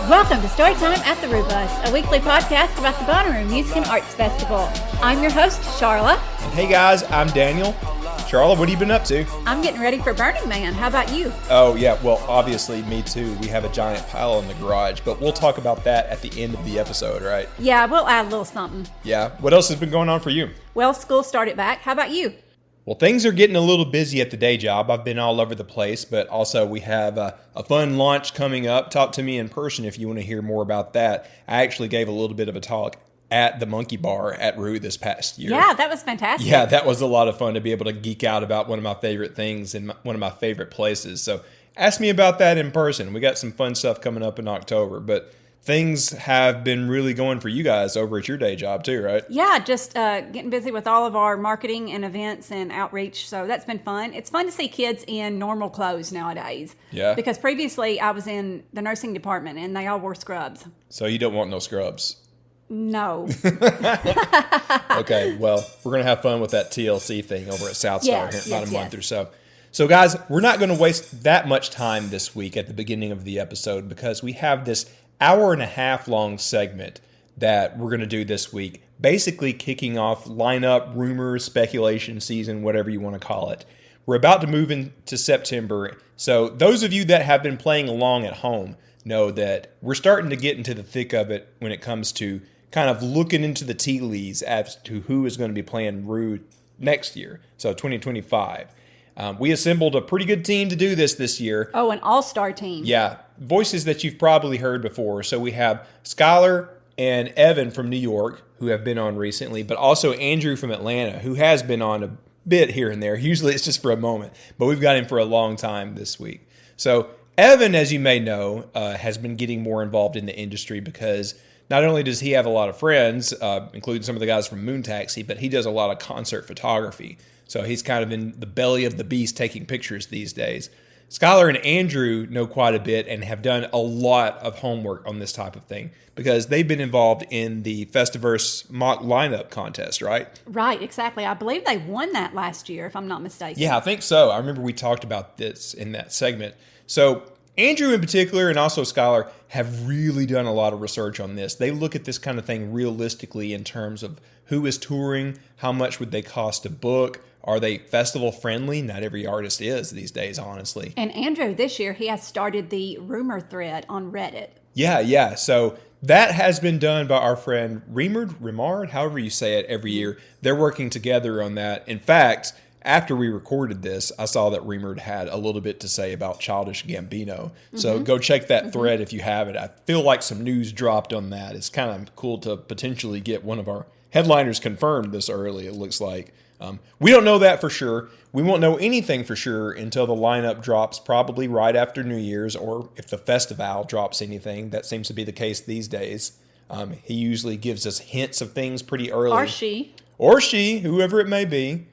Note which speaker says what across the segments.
Speaker 1: Welcome to Storytime at the Rubus, a weekly podcast about the Bonnaroo Music and Arts Festival. I'm your host, Sharla.
Speaker 2: And hey guys, I'm Daniel. Sharla, what have you been up to?
Speaker 1: I'm getting ready for Burning Man. How about you?
Speaker 2: Oh yeah, well obviously me too. We have a giant pile in the garage, but we'll talk about that at the end of the episode, right?
Speaker 1: Yeah, we'll add a little something.
Speaker 2: Yeah. What else has been going on for you?
Speaker 1: Well, school started back. How about you?
Speaker 2: Well, things are getting a little busy at the day job. I've been all over the place, but also we have a fun launch coming up. Talk to me in person if you want to hear more about that. I actually gave a little bit of a talk at the Monkey Bar at Rue this past year.
Speaker 1: Yeah, that was fantastic.
Speaker 2: Yeah, that was a lot of fun to be able to geek out about one of my favorite things and one of my favorite places. So ask me about that in person. We got some fun stuff coming up in October, but things have been really going for you guys over at your day job too, right?
Speaker 1: Yeah, just getting busy with all of our marketing and events and outreach. So that's been fun. It's fun to see kids in normal clothes nowadays.
Speaker 2: Yeah.
Speaker 1: Because previously I was in the nursing department and they all wore scrubs.
Speaker 2: So you don't want no scrubs?
Speaker 1: No.
Speaker 2: Okay, well, we're going to have fun with that TLC thing over at South Star here in about a month or so. So guys, we're not going to waste that much time this week at the beginning of the episode because we have this hour and a half long segment that we're going to do this week, basically kicking off lineup, rumors, speculation season, whatever you want to call it. We're about to move into September, so those of you that have been playing along at home know that we're starting to get into the thick of it when it comes to kind of looking into the tea leaves as to who is going to be playing Rue next year, so 2025. We assembled a pretty good team to do this year.
Speaker 1: Oh, an all-star team.
Speaker 2: Yeah, voices that you've probably heard before. So we have Skyler and Evan from New York, who have been on recently, but also Andrew from Atlanta, who has been on a bit here and there. Usually it's just for a moment, but we've got him for a long time this week. So Evan, as you may know, has been getting more involved in the industry because not only does he have a lot of friends, including some of the guys from Moon Taxi, but he does a lot of concert photography. So he's kind of in the belly of the beast taking pictures these days. Skyler and Andrew know quite a bit and have done a lot of homework on this type of thing because they've been involved in the Festiverse mock lineup contest, right?
Speaker 1: Right, exactly. I believe they won that last year, if I'm not mistaken.
Speaker 2: Yeah, I think so. I remember we talked about this in that segment. So Andrew in particular and also Skyler have really done a lot of research on this. They look at this kind of thing realistically in terms of who is touring, how much would they cost to book, are they festival friendly? Not every artist is these days, honestly.
Speaker 1: And Andrew, this year, he has started the rumor thread on Reddit.
Speaker 2: Yeah. So that has been done by our friend Remard, however you say it, every year. They're working together on that. In fact, after we recorded this, I saw that Remard had a little bit to say about Childish Gambino. So go check that thread if you haven't. I feel like some news dropped on that. It's kind of cool to potentially get one of our headliners confirmed this early, it looks like. We don't know that for sure. We won't know anything for sure until the lineup drops probably right after New Year's, or if the festival drops anything. That seems to be the case these days. He usually gives us hints of things pretty early. Or she, whoever it may be.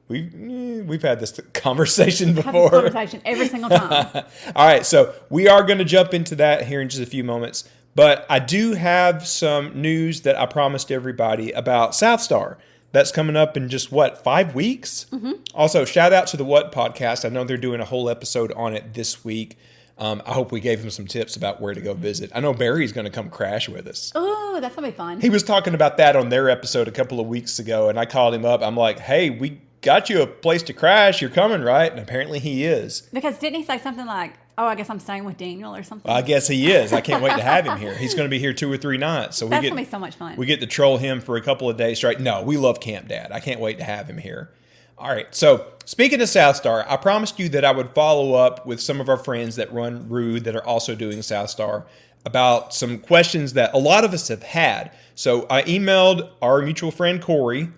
Speaker 2: We've had this conversation before.
Speaker 1: Have this conversation every single time.
Speaker 2: All right, so we are going to jump into that here in just a few moments. But I do have some news that I promised everybody about South Star. That's coming up in just, 5 weeks? Mm-hmm. Also, shout out to the What podcast. I know they're doing a whole episode on it this week. I hope we gave him some tips about where to go visit. I know Barry's going to come crash with us.
Speaker 1: Oh, that's going to be fun.
Speaker 2: He was talking about that on their episode a couple of weeks ago, and I called him up. I'm like, hey, we got you a place to crash. You're coming, right? And apparently he is.
Speaker 1: Because didn't he say something like, oh, I guess I'm staying with Daniel or something?
Speaker 2: I guess he is. I can't wait to have him here. He's going to be here 2 or 3 nights. So
Speaker 1: that's going to be so much fun.
Speaker 2: We get to troll him for a couple of days straight. No, we love Camp Dad. I can't wait to have him here. All right. So speaking of South Star, I promised you that I would follow up with some of our friends that run Rue that are also doing South Star about some questions that a lot of us have had. So I emailed our mutual friend, Corey.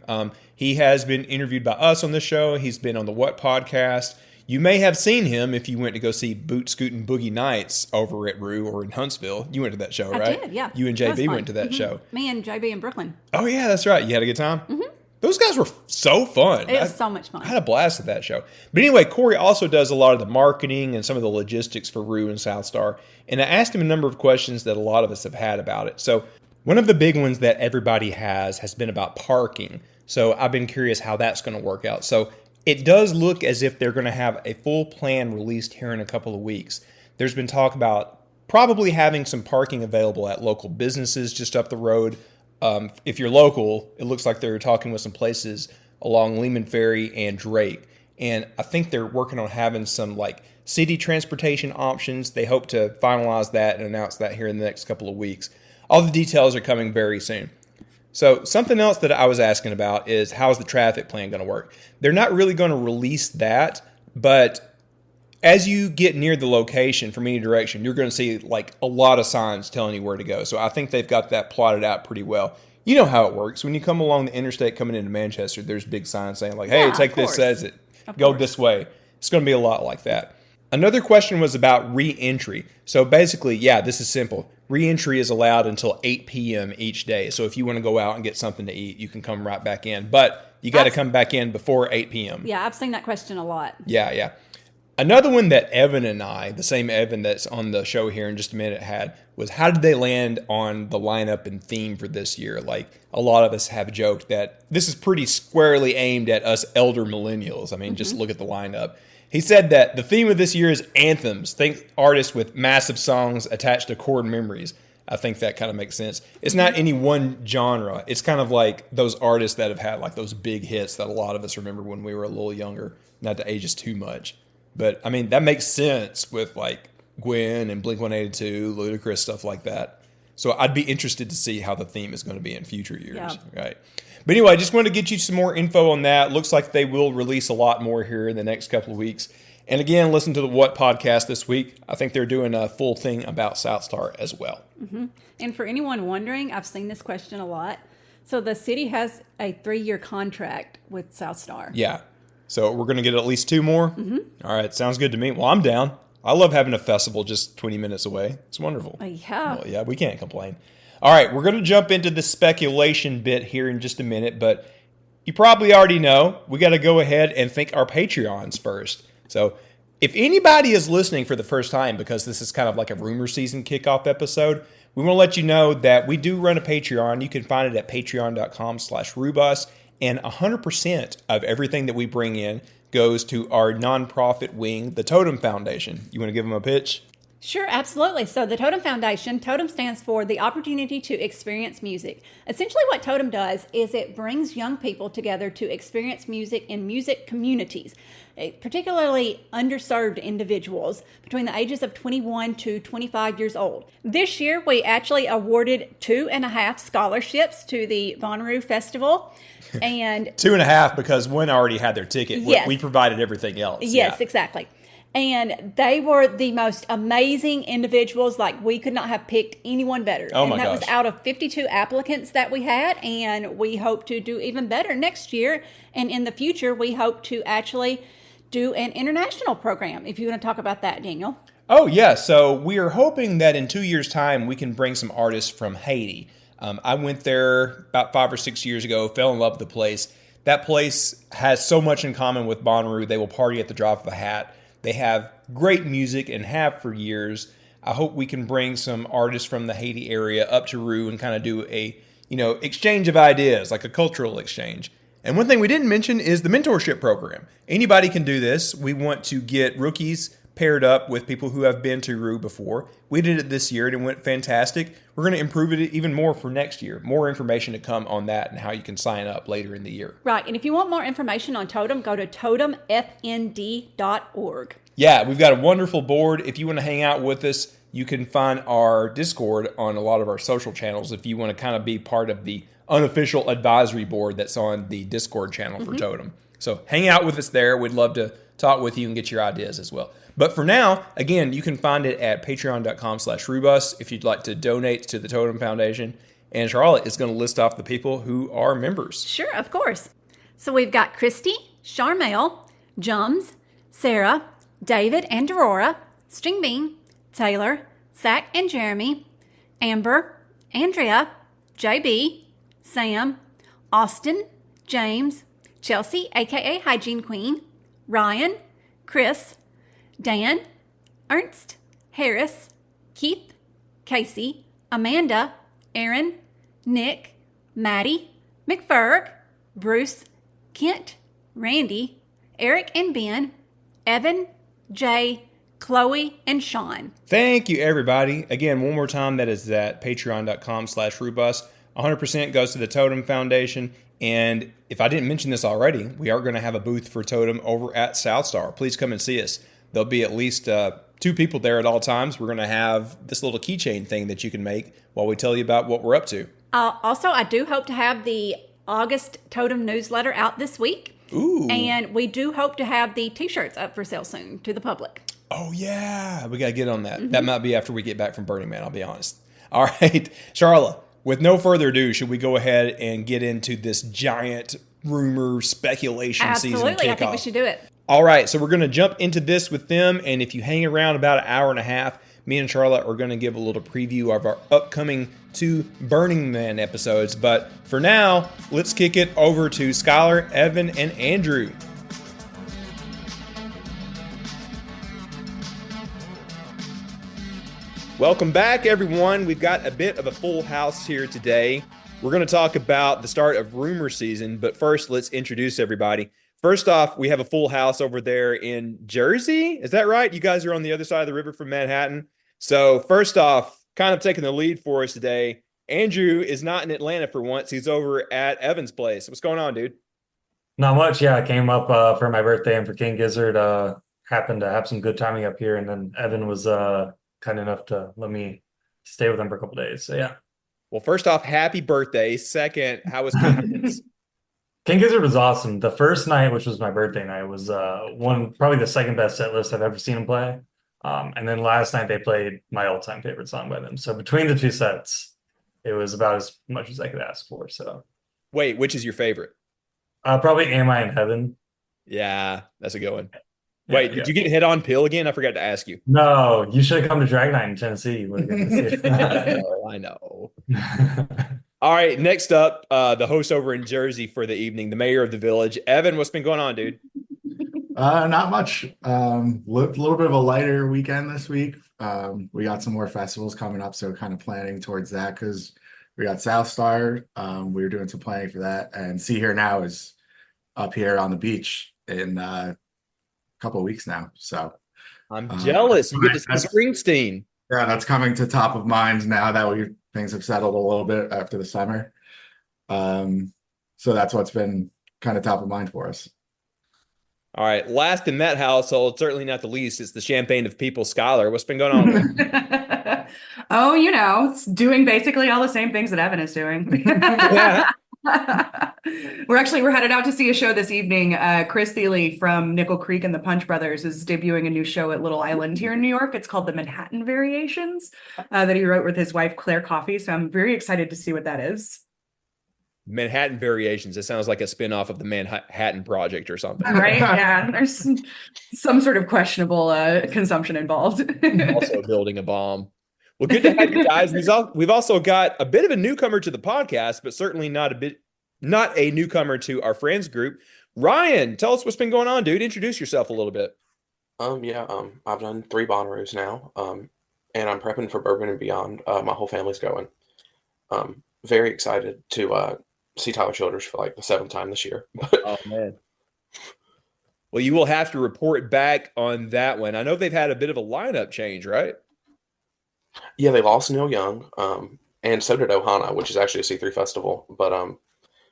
Speaker 2: He has been interviewed by us on this show. He's been on the What podcast. You may have seen him if you went to go see Boot Scootin' Boogie Nights over at Rue or in Huntsville. You went to that show, right?
Speaker 1: I did, yeah.
Speaker 2: You and JB went to that show.
Speaker 1: Me and JB in Brooklyn.
Speaker 2: Oh, yeah, that's right. You had a good time? Mm-hmm. Those guys were so fun.
Speaker 1: It was so much fun.
Speaker 2: I had a blast at that show. But anyway, Corey also does a lot of the marketing and some of the logistics for Rue and South Star. And I asked him a number of questions that a lot of us have had about it. So one of the big ones that everybody has been about parking. So I've been curious how that's going to work out. So it does look as if they're going to have a full plan released here in a couple of weeks. There's been talk about probably having some parking available at local businesses just up the road. If you're local, it looks like they're talking with some places along Lehman Ferry and Drake. And I think they're working on having some like city transportation options. They hope to finalize that and announce that here in the next couple of weeks. All the details are coming very soon. So something else that I was asking about is how's the traffic plan going to work? They're not really going to release that, but as you get near the location from any direction, you're going to see like a lot of signs telling you where to go. So I think they've got that plotted out pretty well. You know how it works. When you come along the interstate coming into Manchester, there's big signs saying like, hey, take this exit, go this way. It's going to be a lot like that. Another question was about re-entry. So basically, this is simple. Re-entry is allowed until 8 p.m. each day. So if you want to go out and get something to eat, you can come right back in. But you got to come back in before 8 p.m.
Speaker 1: Yeah, I've seen that question a lot.
Speaker 2: Yeah. Another one that Evan and I, the same Evan that's on the show here in just a minute, had was how did they land on the lineup and theme for this year? Like a lot of us have joked that this is pretty squarely aimed at us elder millennials. I mean, just look at the lineup. He said that the theme of this year is anthems. Think artists with massive songs attached to core memories. I think that kind of makes sense. It's not any one genre. It's kind of like those artists that have had like those big hits that a lot of us remember when we were a little younger, not to age us too much. But I mean, that makes sense with like Gwen and Blink-182, Ludacris, stuff like that. So I'd be interested to see how the theme is going to be in future years. Right. But anyway, I just wanted to get you some more info on that. Looks like they will release a lot more here in the next couple of weeks. And again, listen to the What podcast this week. I think they're doing a full thing about South Star as well.
Speaker 1: And for anyone wondering, I've seen this question a lot. So the city has a 3-year contract with South Star.
Speaker 2: Yeah. So we're going to get at least 2 more? All right. Sounds good to me. Well, I'm down. I love having a festival just 20 minutes away. It's wonderful.
Speaker 1: Yeah.
Speaker 2: Well, yeah, we can't complain. All right, we're going to jump into the speculation bit here in just a minute, but you probably already know we got to go ahead and thank our Patreons first. So if anybody is listening for the first time, because this is kind of like a rumor season kickoff episode, we want to let you know that we do run a Patreon. You can find it at patreon.com/Rubus, and 100% of everything that we bring in goes to our nonprofit wing, the Totem Foundation. You want to give them a pitch?
Speaker 1: Sure, absolutely. So the Totem Foundation, Totem stands for the opportunity to experience music. Essentially what Totem does is it brings young people together to experience music in music communities, particularly underserved individuals between the ages of 21 to 25 years old. This year, we actually awarded 2.5 scholarships to the Bonnaroo Festival. And
Speaker 2: 2.5 because one already had their ticket.
Speaker 1: Yes.
Speaker 2: We provided everything else.
Speaker 1: Yes, exactly. And they were the most amazing individuals. Like, we could not have picked anyone better.
Speaker 2: Oh my
Speaker 1: And that
Speaker 2: gosh.
Speaker 1: was out of 52 applicants that we had. And we hope to do even better next year. And in the future, we hope to actually do an international program. If you want to talk about that, Daniel.
Speaker 2: Oh, yeah. So we are hoping that in 2 years' time, we can bring some artists from Haiti. I went there about 5 or 6 years ago, fell in love with the place. That place has so much in common with Bonnaroo. They will party at the drop of a hat. They have great music and have for years. I hope we can bring some artists from the Haiti area up to Rue and kind of do a, exchange of ideas, like a cultural exchange. And one thing we didn't mention is the mentorship program. Anybody can do this. We want to get rookies paired up with people who have been to Rue before. We did it this year and it went fantastic. We're going to improve it even more for next year. More information to come on that and how you can sign up later in the year.
Speaker 1: Right. And if you want more information on Totem, go to totemfnd.org.
Speaker 2: Yeah, we've got a wonderful board. If you want to hang out with us, you can find our Discord on a lot of our social channels if you want to kind of be part of the unofficial advisory board that's on the Discord channel for Totem. So hang out with us there. We'd love to talk with you and get your ideas as well. But for now, again, you can find it at patreon.com/Rubus if you'd like to donate to the Totem Foundation. And Charlotte is going to list off the people who are members.
Speaker 1: Sure, of course. So we've got Christy, Charmel, Jums, Sarah, David and Aurora, Stringbean, Taylor, Zach and Jeremy, Amber, Andrea, JB, Sam, Austin, James, Chelsea, aka Hygiene Queen, Ryan, Chris, Dan, Ernst, Harris, Keith, Casey, Amanda, Aaron, Nick, Maddie, McFerg, Bruce, Kent, Randy, Eric and Ben, Evan, Jay, Chloe, and Sean.
Speaker 2: Thank you, everybody. Again, one more time, that is at patreon.com/Rubus. 100% goes to the Totem Foundation. And if I didn't mention this already, we are going to have a booth for Totem over at Southstar. Please come and see us. There'll be at least 2 people there at all times. We're going to have this little keychain thing that you can make while we tell you about what we're up to.
Speaker 1: Also, I do hope to have the August Totem newsletter out this week.
Speaker 2: Ooh.
Speaker 1: And we do hope to have the t-shirts up for sale soon to the public.
Speaker 2: Oh, yeah. We got to get on that. Mm-hmm. That might be after we get back from Burning Man, I'll be honest. All right. Sharla, with no further ado, should we go ahead and get into this giant rumor speculation season kickoff?
Speaker 1: Absolutely. I think we should do it.
Speaker 2: All right. So we're going to jump into this with them. And if you hang around about an hour and a half, me and Sharla are going to give a little preview of our upcoming 2 Burning Man episodes. But for now, let's kick it over to Skyler, Evan, and Andrew. Welcome back, everyone. We've got a bit of a full house here today. We're going to talk about the start of rumor season, but first, let's introduce everybody. First off, we have a full house over there in Jersey. Is that right? You guys are on the other side of the river from Manhattan. So first off, kind of taking the lead for us today, Andrew is not in Atlanta for once. He's over at Evan's place. What's going on, dude?
Speaker 3: Not much. Yeah, I came up for my birthday and for King Gizzard. Happened to have some good timing up here, and then Evan was kind enough to let me stay with him for a couple days. So yeah.
Speaker 2: Well, first off, happy birthday. Second, how was King?
Speaker 3: King Gizzard was awesome. The first night, which was my birthday night, was probably the second best set list I've ever seen him play. And then last night they played my all-time favorite song by them. So between the 2 sets, it was about as much as I could ask for. So
Speaker 2: wait, which is your favorite?
Speaker 3: Probably Am I in Heaven?
Speaker 2: Yeah, that's a good one. Wait, did you get hit on pill again? I forgot to ask you.
Speaker 3: No, you should have come to Drag Night in Tennessee.
Speaker 2: I know. All right, next up, the host over in Jersey for the evening, the mayor of the village. Evan, what's been going on, dude?
Speaker 4: Not much. Little bit of a lighter weekend this week. We got some more festivals coming up, so kind of planning towards that because we got Southstar. We were doing some planning for that, and See Here Now is up here on the beach in couple of weeks now, so
Speaker 2: I'm jealous. You get to see Springsteen.
Speaker 4: Yeah, that's coming to top of mind now that things have settled a little bit after the summer. So that's what's been kind of top of mind for us.
Speaker 2: All right, last in that household, certainly not the least, it's the champagne of people, Skyler. What's been going on?
Speaker 5: Oh, it's doing basically all the same things that Evan is doing.
Speaker 2: Yeah.
Speaker 5: We're headed out to see a show this evening. Chris Thiele from Nickel Creek and the Punch Brothers is debuting a new show at Little Island here in New York. It's called the Manhattan Variations that he wrote with his wife Claire Coffey. So I'm very excited to see what that is.
Speaker 2: Manhattan Variations. It sounds like a spinoff of the Manhattan Project or something.
Speaker 5: Right? Yeah. There's some sort of questionable consumption involved.
Speaker 2: Also building a bomb. Well, good to have you guys. We've also got a bit of a newcomer to the podcast, but certainly not a newcomer to our friends group. Ryan, tell us what's been going on, dude. Introduce yourself a little bit.
Speaker 6: I've done 3 Bonnaroos now, and I'm prepping for Bourbon and Beyond. My whole family's going. Very excited to see Tyler Childers for like the 7th time this year.
Speaker 2: Oh man. Well, you will have to report back on that one. I know they've had a bit of a lineup change, right?
Speaker 6: Yeah, they lost Neil Young, and so did Ohana, which is actually a C3 festival. But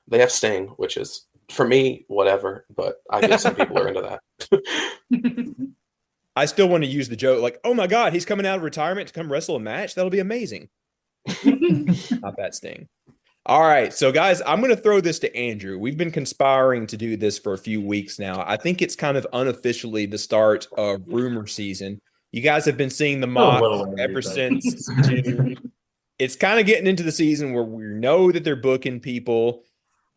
Speaker 6: they have Sting, which is, for me, whatever. But I guess some people are into that.
Speaker 2: I still want to use the joke, like, oh my God, he's coming out of retirement to come wrestle a match? That'll be amazing. Not that Sting. All right, so guys, I'm going to throw this to Andrew. We've been conspiring to do this for a few weeks now. I think it's kind of unofficially the start of rumor season. You guys have been seeing the mock ever since June. It's kind of getting into the season where we know that they're booking people.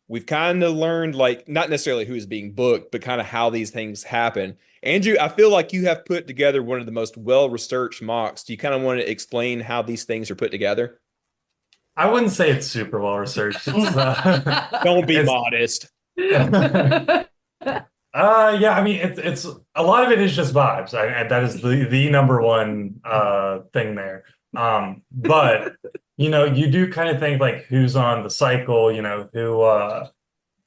Speaker 2: We've kind of learned, like, not necessarily who is being booked, but kind of how these things happen. Andrew, I feel like you have put together one of the most well-researched mocks. Do you kind of want to explain how these things are put together?
Speaker 3: I wouldn't say it's super well-researched.
Speaker 2: Don't be modest.
Speaker 3: Yeah, I mean, it's a lot of it is just vibes. That is the number one thing there. But you do kind of think like who's on the cycle,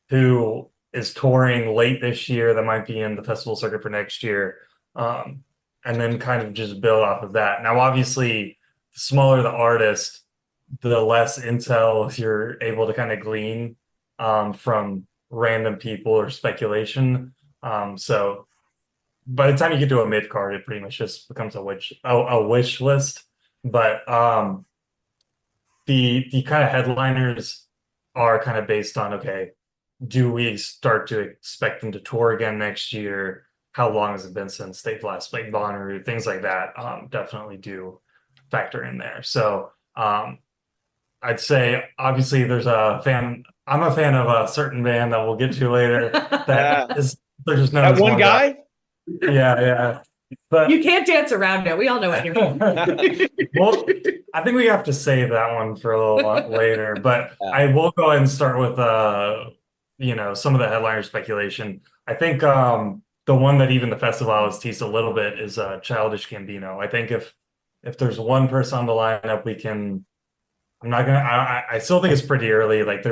Speaker 3: who is touring late this year that might be in the festival circuit for next year. And and then kind of just build off of that. Now, obviously, the smaller the artist, the less intel you're able to kind of glean from random people or speculation. So by the time you get to a mid card, it pretty much just becomes a wish list. But the kind of headliners are kind of based on, okay, do we start to expect them to tour again next year? How long has it been since they've last played Bonnaroo? Things like that definitely do factor in there. So I'd say obviously there's a fan. I'm a fan of a certain band that we'll get to later. That is, they're just known
Speaker 2: That
Speaker 3: as
Speaker 2: one guy?
Speaker 3: Yeah. But
Speaker 5: You can't dance around it. We all know what you're
Speaker 3: well, I think we have to save that one for a little while later. But I will go ahead and start with some of the headliner speculation. I think the one that even the festival has teased a little bit is Childish Gambino. I think if there's one person on the lineup we can, I still think it's pretty early. Like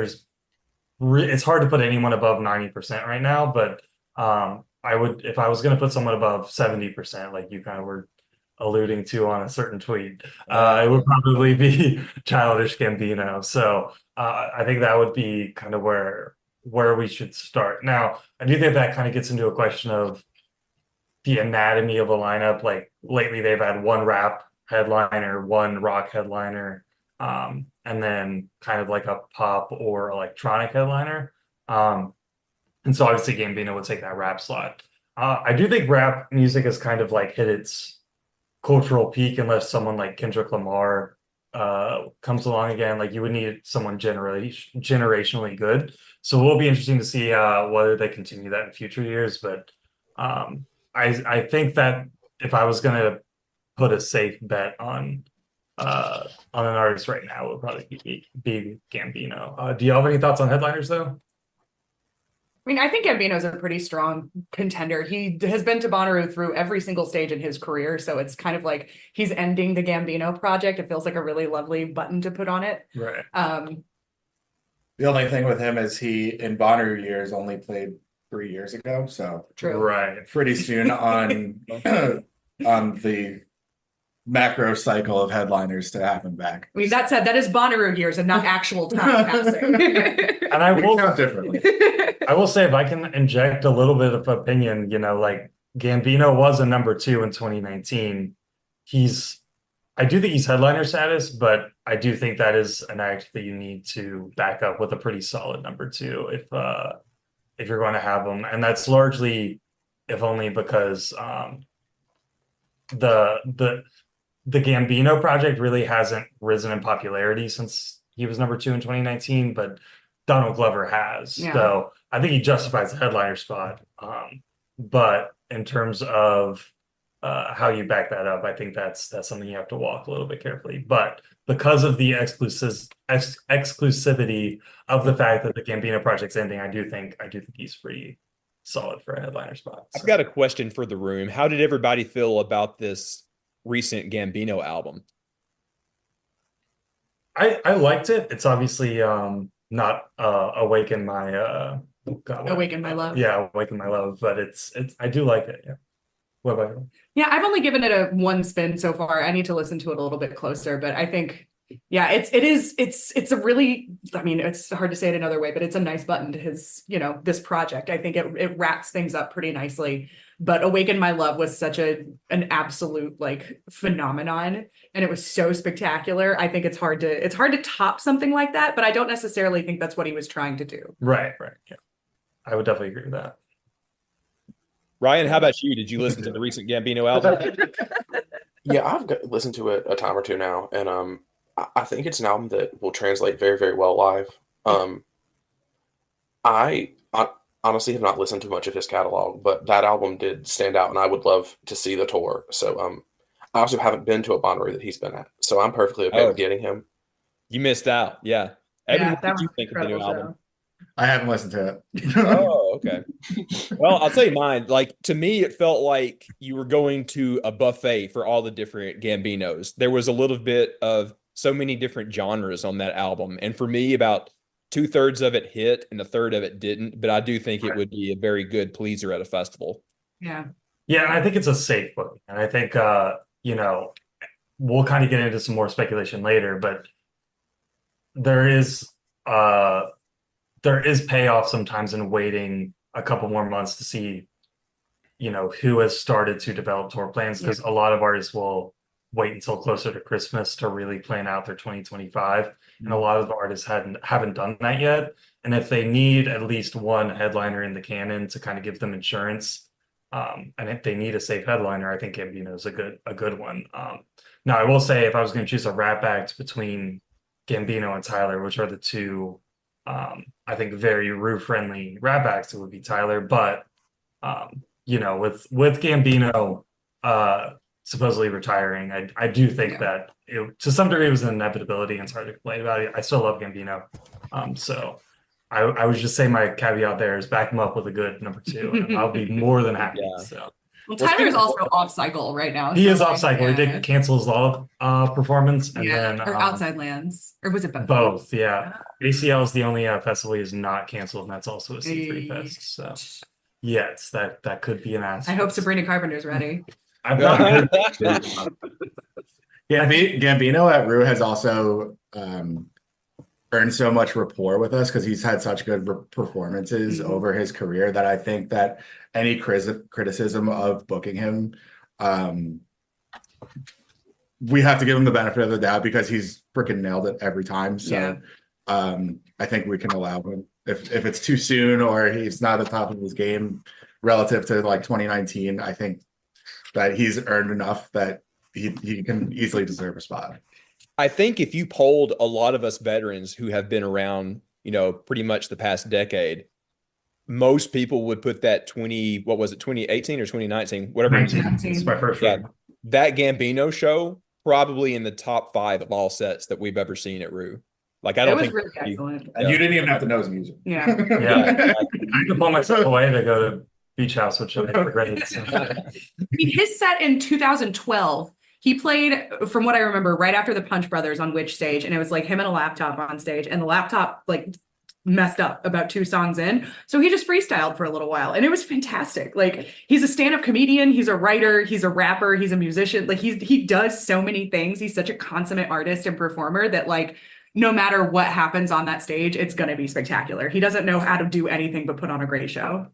Speaker 3: it's hard to put anyone above 90% right now, but I would, if I was going to put someone above 70%, like you kind of were alluding to on a certain tweet, it would probably be Childish Gambino. So I think that would be kind of where we should start. Now, I do think that kind of gets into a question of the anatomy of a lineup. Like lately, they've had one rap headliner, one rock headliner, and then kind of like a pop or electronic headliner. And so obviously Gambino would take that rap slot. I do think rap music has kind of hit its cultural peak unless someone like Kendrick Lamar comes along again. Like you would need someone generationally good. So it will be interesting to see whether they continue that in future years. But I think that if I was going to put a safe bet on an artist right now, it would probably be Gambino. Do you have any thoughts on headliners though?
Speaker 5: I mean, I think Gambino's a pretty strong contender. He has been to Bonnaroo through every single stage in his career. So it's kind of like he's ending the Gambino project. It feels like a really lovely button to put on it.
Speaker 3: Right.
Speaker 4: The only thing with him is he, in Bonnaroo years, only played 3 years ago. So
Speaker 5: True.
Speaker 3: Right.
Speaker 4: pretty soon on the macro cycle of headliners to happen back.
Speaker 5: I mean, that said, that is Bonnaroo years and not actual time passing.
Speaker 3: And I
Speaker 4: We
Speaker 3: will
Speaker 4: count differently.
Speaker 3: I will say, if I can inject a little bit of opinion, like Gambino was a number 2 in 2019. I do think he's headliner status, but I do think that is an act that you need to back up with a pretty solid number 2 if you're going to have him. And that's largely, if only because the Gambino project really hasn't risen in popularity since he was number 2 in 2019, but Donald Glover has.
Speaker 5: Yeah.
Speaker 3: So I think he justifies the headliner spot. But in terms of how you back that up, I think that's something you have to walk a little bit carefully. But because of the exclusivity of the fact that the Gambino project's ending, I do think he's pretty solid for a headliner spot. So.
Speaker 2: I've got a question for the room. How did everybody feel about this recent Gambino album?
Speaker 3: I liked it. It's obviously not Awaken My
Speaker 5: Awaken My Love.
Speaker 3: Yeah, Awaken My Love, but it's I do like it. Yeah. What about you?
Speaker 5: Yeah, I've only given it a one spin so far. I need to listen to it a little bit closer, but I think it's a really, I mean, it's hard to say it another way, but it's a nice button to his, this project. I think it wraps things up pretty nicely. But Awaken My Love was such an absolute phenomenon, and it was so spectacular. I think it's hard to top something like that, but I don't necessarily think that's what he was trying to do.
Speaker 3: Right. Yeah. I would definitely agree with that.
Speaker 2: Ryan, how about you? Did you listen to the recent Gambino album?
Speaker 6: Yeah, I've listened to it a time or two now, and I think it's an album that will translate very, very well live. I honestly have not listened to much of his catalog, but that album did stand out, and I would love to see the tour. So I also haven't been to a Bonnaroo that he's been at, so I'm perfectly okay with getting him.
Speaker 2: You missed out. Yeah. Evan, what did you think of the new
Speaker 5: incredible
Speaker 2: album?
Speaker 4: I haven't listened to it.
Speaker 2: Oh, okay. Well, I'll tell you mine. To me, it felt like you were going to a buffet for all the different Gambinos. There was a little bit of so many different genres on that album. And for me, about 2/3 of it hit and a third of it didn't. But I do think it would be a very good pleaser at a festival.
Speaker 5: Yeah.
Speaker 3: Yeah, and I think it's a safe book. And I think you know, we'll kind of get into some more speculation later, but there is uh there is payoff sometimes in waiting a couple more months to see, who has started to develop tour plans, because a lot of artists will wait until closer to Christmas to really plan out their 2025. And a lot of the artists haven't done that yet. And if they need at least one headliner in the canon to kind of give them insurance, and if they need a safe headliner, I think Gambino is a good one. Now I will say, if I was going to choose a rap act between Gambino and Tyler, which are the two I think very Rue friendly rap acts, it would be Tyler. But with Gambino supposedly retiring, I do think that to some degree it was an inevitability, and it's hard to complain about it. I still love Gambino. So I would just say my caveat there is back him up with a good number two, and I'll be more than happy.
Speaker 2: Yeah.
Speaker 3: So.
Speaker 5: Well, Tyler's also off cycle right now.
Speaker 3: He
Speaker 5: so
Speaker 3: is off cycle. He did cancel his law performance, and then
Speaker 5: or Outside Lands, or was it both?
Speaker 3: both. Yeah, ACL is the only festival he is not canceled, and that's also a C3 fest. So yes, that could be an ask.
Speaker 5: I hope Sabrina Carpenter's ready.
Speaker 3: I've not heard.
Speaker 4: Gambino at Rue has also earned so much rapport with us because he's had such good performances over his career that I think that any criticism of booking him, we have to give him the benefit of the doubt because he's freaking nailed it every time. So I think we can allow him, if it's too soon or he's not at the top of his game relative to like 2019, I think that he's earned enough that he can easily deserve a spot.
Speaker 2: I think if you polled a lot of us veterans who have been around, pretty much the past decade, most people would put that 2018 or 2019, whatever.
Speaker 3: 19. It's my first
Speaker 2: one. That Gambino show probably in the top 5 of all sets that we've ever seen at Rue. Like, I don't think
Speaker 5: really excellent.
Speaker 4: And you didn't even have to know his music.
Speaker 5: Yeah.
Speaker 3: I could pull myself away to go to Beach House, which I regretted. So.
Speaker 5: I mean, his set in 2012, he played, from what I remember, right after the Punch Brothers on Which Stage, and it was like him and a laptop on stage, and the laptop like messed up about 2 songs in, so he just freestyled for a little while, and it was fantastic. Like, he's a stand-up comedian, he's a writer, he's a rapper, he's a musician. Like, he does so many things. He's such a consummate artist and performer that, like, no matter what happens on that stage, it's gonna be spectacular. He doesn't know how to do anything but put on a great show.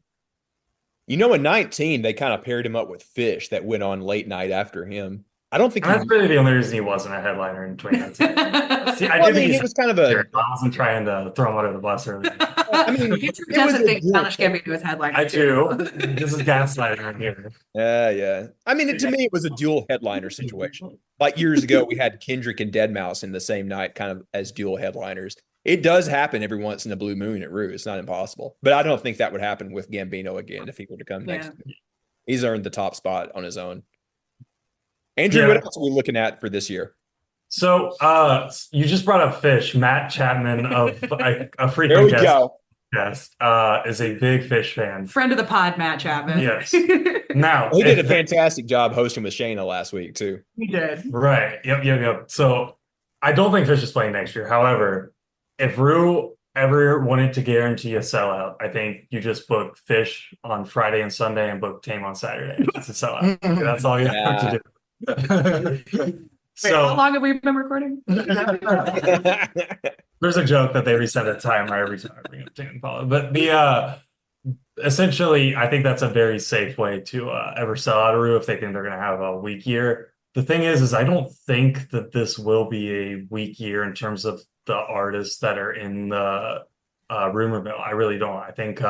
Speaker 2: In 19, they kind of paired him up with Fish that went on late night after him. I don't think
Speaker 3: that's really the only reason he wasn't a headliner in 2019. See,
Speaker 2: I think it was kind of a.
Speaker 3: I wasn't trying to throw him under the bus earlier.
Speaker 2: I mean,
Speaker 5: He doesn't think Childish Gambino was headliner.
Speaker 3: I do. This is gaslighting right here.
Speaker 2: Yeah. I mean, to me, it was a dual headliner situation. Like years ago, we had Kendrick and Deadmau5 in the same night, kind of as dual headliners. It does happen every once in a blue moon at Rue. It's not impossible, but I don't think that would happen with Gambino again if he were to come next. He's earned the top spot on his own. Andrew, what else are we looking at for this year?
Speaker 3: So you just brought up Fish. Matt Chapman of a frequent
Speaker 2: there we
Speaker 3: guest,
Speaker 2: go.
Speaker 3: Is a big Fish fan.
Speaker 5: Friend of the pod, Matt Chapman.
Speaker 3: Yes. Now
Speaker 2: he did a fantastic job hosting with Shayna last week too.
Speaker 5: He did.
Speaker 3: Right. Yep. So I don't think Fish is playing next year. However, if Rue ever wanted to guarantee a sellout, I think you just book Fish on Friday and Sunday and book Tame on Saturday. That's a sellout. That's all you have to do.
Speaker 5: Wait, how long have we been recording?
Speaker 3: There's a joke that they reset a timer every time I bring up Tame Follow. But essentially, I think that's a very safe way to ever sell out a Rue if they think they're going to have a weak year. The thing is I don't think that this will be a weak year in terms of the artists that are in the rumor mill. I really don't. I think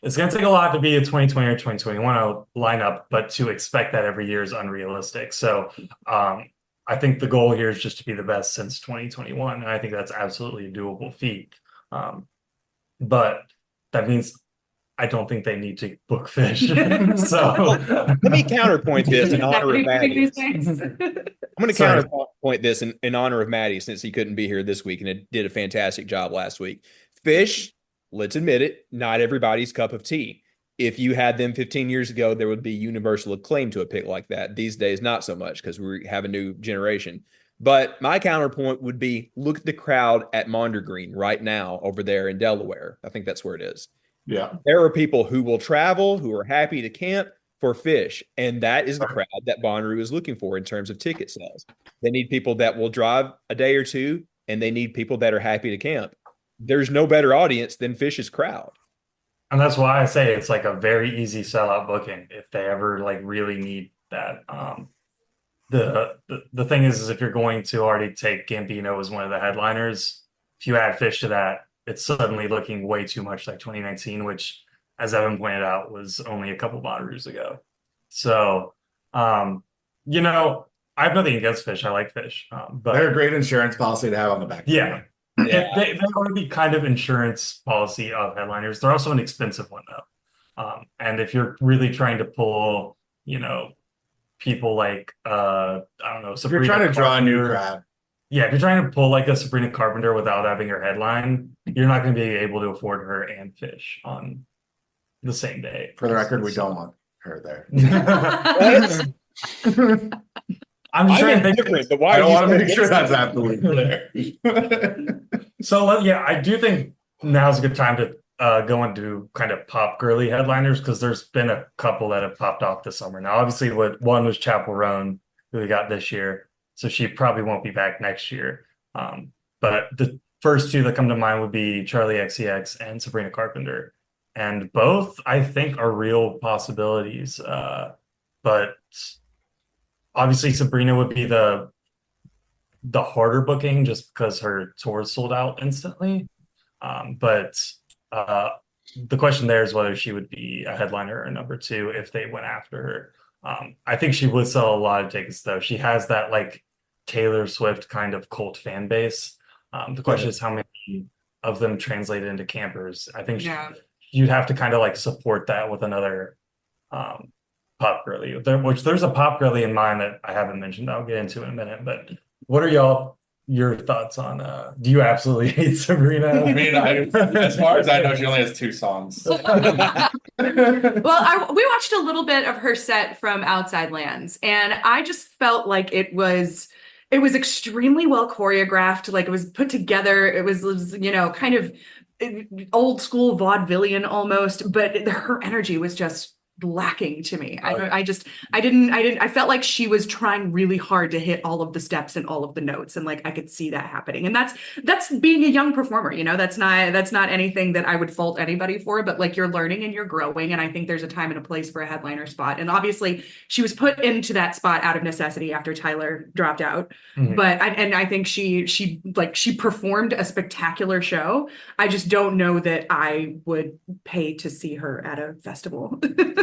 Speaker 3: it's going to take a lot to be a 2020 or 2021 lineup, but to expect that every year is unrealistic. So I think the goal here is just to be the best since 2021. And I think that's absolutely a doable feat. But that means I don't think they need to book Fish. So
Speaker 2: let me counterpoint this in honor of Maddie. I'm going to counterpoint this in honor of Maddie, since he couldn't be here this week and it did a fantastic job last week. Fish, let's admit it, not everybody's cup of tea. If you had them 15 years ago, there would be universal acclaim to a pick like that. These days, not so much because we have a new generation. But my counterpoint would be, look at the crowd at Mondergreen right now over there in Delaware. I think that's where it is.
Speaker 4: Yeah.
Speaker 2: There are people who will travel, who are happy to camp. for Fish, and that is the crowd that Bonnaroo is looking for in terms of ticket sales. They need people that will drive a day or two, and they need people that are happy to camp. There's no better audience than Fish's crowd.
Speaker 3: And that's why I say it's like a very easy sellout booking if they ever like really need that. The thing is if you're going to already take Gambino as one of the headliners, if you add Fish to that, it's suddenly looking way too much like 2019, which, as Evan pointed out, was only a couple Bonnaroos ago. So, you know, I have nothing against Fish. I like Fish, but
Speaker 4: They're a great insurance policy to have on the back.
Speaker 3: yeah, they are the kind of insurance policy of headliners. They're also an expensive one though, and if you're really trying to pull, you know, people like I don't know,
Speaker 4: If you're trying to draw a new crowd.
Speaker 3: Yeah, if you're trying to pull like a Sabrina Carpenter without having her headline, you're not going to be able to afford her and Fish on the same day.
Speaker 4: For the record, we don't want her there.
Speaker 3: I'm just trying to think.
Speaker 2: Different, but why
Speaker 4: I don't
Speaker 2: are
Speaker 4: want to
Speaker 2: you
Speaker 4: make sure that's absolutely there.
Speaker 3: So yeah, I do think now's a good time to go into kind of pop girly headliners because there's been a couple that have popped off this summer. Now, obviously, one was Chapel Roan, who we got this year, so she probably won't be back next year. But the first two that come to mind would be Charlie XCX and Sabrina Carpenter, and both I think are real possibilities. But obviously, Sabrina would be the harder booking just because her tours sold out instantly. But the question there is whether she would be a headliner or number two if they went after her. I think she would sell a lot of tickets though. She has that like Taylor Swift kind of cult fan base. The question is how many of them translated into campers. I think you'd have to kind of like support that with another pop girly. There's a pop girly in mind that I haven't mentioned. I'll get into in a minute. But what are your thoughts on? Do you absolutely hate Sabrina?
Speaker 4: I mean, as far as I know, she only has 2 songs.
Speaker 5: Well, we watched a little bit of her set from Outside Lands, and I just felt like it was extremely well choreographed. Like it was put together. It was you know, kind of old school vaudevillian almost, but her energy was just lacking to me. I felt like she was trying really hard to hit all of the steps and all of the notes, and like I could see that happening. And that's being a young performer, you know. That's not anything that I would fault anybody for, but like you're learning and you're growing, and I think there's a time and a place for a headliner spot. And obviously she was put into that spot out of necessity after Tyler dropped out. Mm-hmm. But I think she performed a spectacular show. I just don't know that I would pay to see her at a festival.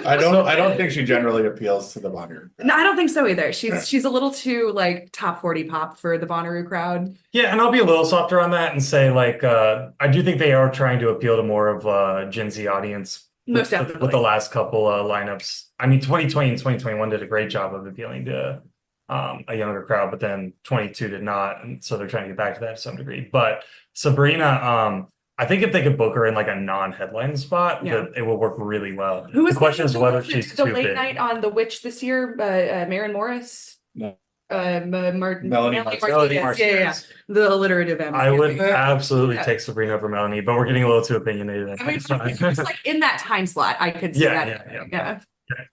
Speaker 4: I don't think she generally appeals to the Bonnaroo crowd.
Speaker 5: No, I don't think so either. She's a little too like top 40 pop for the Bonnaroo crowd.
Speaker 3: Yeah, and I'll be a little softer on that and say like I do think they are trying to appeal to more of a Gen Z audience.
Speaker 5: Most definitely.
Speaker 3: With the last couple lineups. I mean, 2020 and 2021 did a great job of appealing to a younger crowd, but then 22 did not, and so they're trying to get back to that to some degree. But Sabrina, I think if they could book her in like a non-headline spot, it will work really well.
Speaker 5: Who was
Speaker 3: the question is whether she's
Speaker 5: the
Speaker 3: too
Speaker 5: late
Speaker 3: big.
Speaker 5: night on The Witch this year? Maren Morris?
Speaker 4: No.
Speaker 5: Melanie
Speaker 3: Martinez.
Speaker 5: Yeah. The alliterative M.
Speaker 3: I would absolutely take Sabrina over Melanie, but we're getting a little too opinionated.
Speaker 5: I mean, it's like in that time slot, I could see that. Yeah.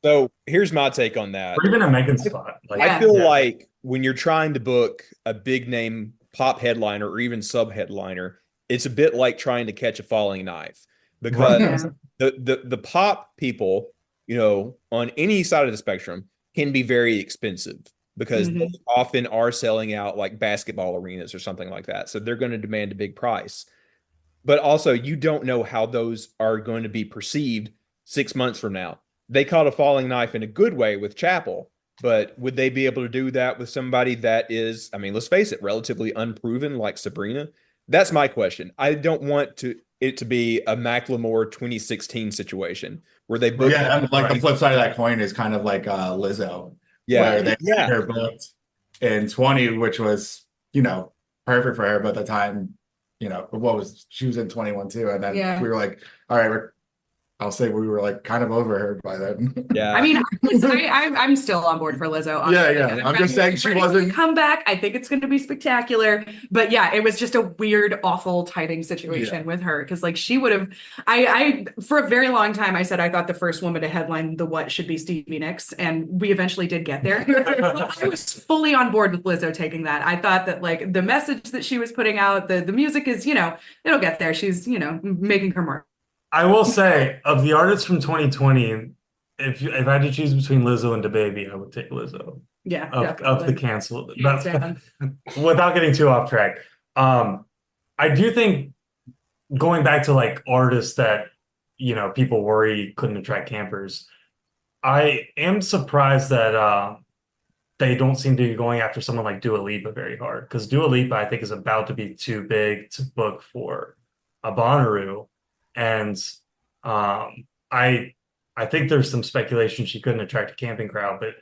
Speaker 2: So here's my take on that.
Speaker 3: Or even a Megan spot.
Speaker 2: I feel like when you're trying to book a big name pop headliner or even sub headliner, it's a bit like trying to catch a falling knife, because the pop people, you know, on any side of the spectrum can be very expensive because they often are selling out like basketball arenas or something like that. So they're going to demand a big price. But also you don't know how those are going to be perceived 6 months from now. They caught a falling knife in a good way with Chapel, but would they be able to do that with somebody that is, I mean, let's face it, relatively unproven like Sabrina? That's my question. I don't want it to be a Macklemore 2016 situation where they book.
Speaker 4: Yeah, and like the flip side of that coin is kind of like Lizzo.
Speaker 2: Yeah,
Speaker 4: where they had her booked in 20, which was, you know, perfect for her. But at the time, you know, she was in 21 too, and then we were like, all right, I'll say we were like kind of overheard by then.
Speaker 2: Yeah.
Speaker 5: I mean, I'm still on board for Lizzo. Honestly.
Speaker 4: Yeah. I'm just saying she wasn't.
Speaker 5: Come back. I think it's going to be spectacular. But yeah, it was just a weird, awful typing situation with her because like she would have. I for a very long time I said I thought the first woman to headline the What should be Stevie Nicks, and we eventually did get there. I was fully on board with Lizzo taking that. I thought that like the message that she was putting out, the music is it'll get there. She's making her mark.
Speaker 3: I will say, of the artists from 2020, if I had to choose between Lizzo and DaBaby, I would take Lizzo.
Speaker 5: Yeah,
Speaker 3: Of the canceled.
Speaker 5: Hands down.
Speaker 3: Without getting too off track, I do think going back to like artists that people worry couldn't attract campers. I am surprised that they don't seem to be going after someone like Dua Lipa very hard, because Dua Lipa I think is about to be too big to book for a Bonnaroo. And I think there's some speculation she couldn't attract a camping crowd, but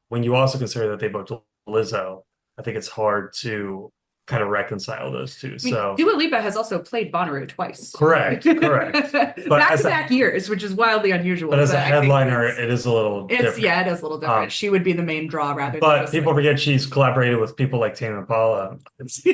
Speaker 3: when you also consider that they booked Lizzo, I think it's hard to kind of reconcile those two. So
Speaker 5: Dua Lipa has also played Bonnaroo twice.
Speaker 3: Correct. But
Speaker 5: back-to-back years, which is wildly unusual.
Speaker 3: But as a headliner, it is a little different.
Speaker 5: Yeah, it is a little different. She would be the main draw rather than
Speaker 3: But people forget she's collaborated with people like Tame Impala.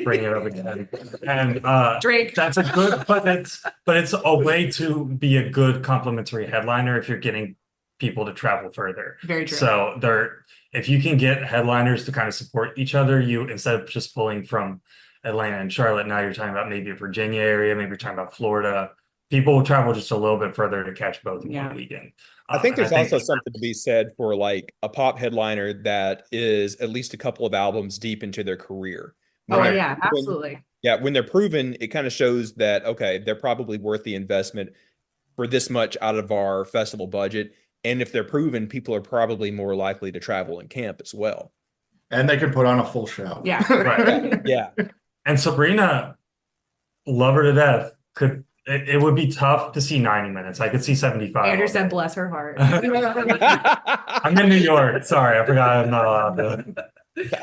Speaker 3: Bring it up again. And
Speaker 5: Drake.
Speaker 3: That's a good, but it's a way to be a good complimentary headliner if you're getting people to travel further.
Speaker 5: Very true.
Speaker 3: So if you can get headliners to kind of support each other, you instead of just pulling from Atlanta and Charlotte, now you're talking about maybe a Virginia area, maybe you're talking about Florida. People will travel just a little bit further to catch both in one weekend.
Speaker 2: I think there's also something to be said for like a pop headliner that is at least a couple of albums deep into their career.
Speaker 5: Yeah, absolutely.
Speaker 2: When they're proven, it kind of shows that, okay, they're probably worth the investment for this much out of our festival budget. And if they're proven, people are probably more likely to travel and camp as well.
Speaker 4: And they can put on a full show.
Speaker 5: Yeah.
Speaker 3: Right.
Speaker 2: Yeah.
Speaker 3: And Sabrina, love her to death. It would be tough to see 90 minutes. I could see 75.
Speaker 5: Andrew said, bless her heart.
Speaker 3: I'm in New York. Sorry, I forgot I'm not allowed to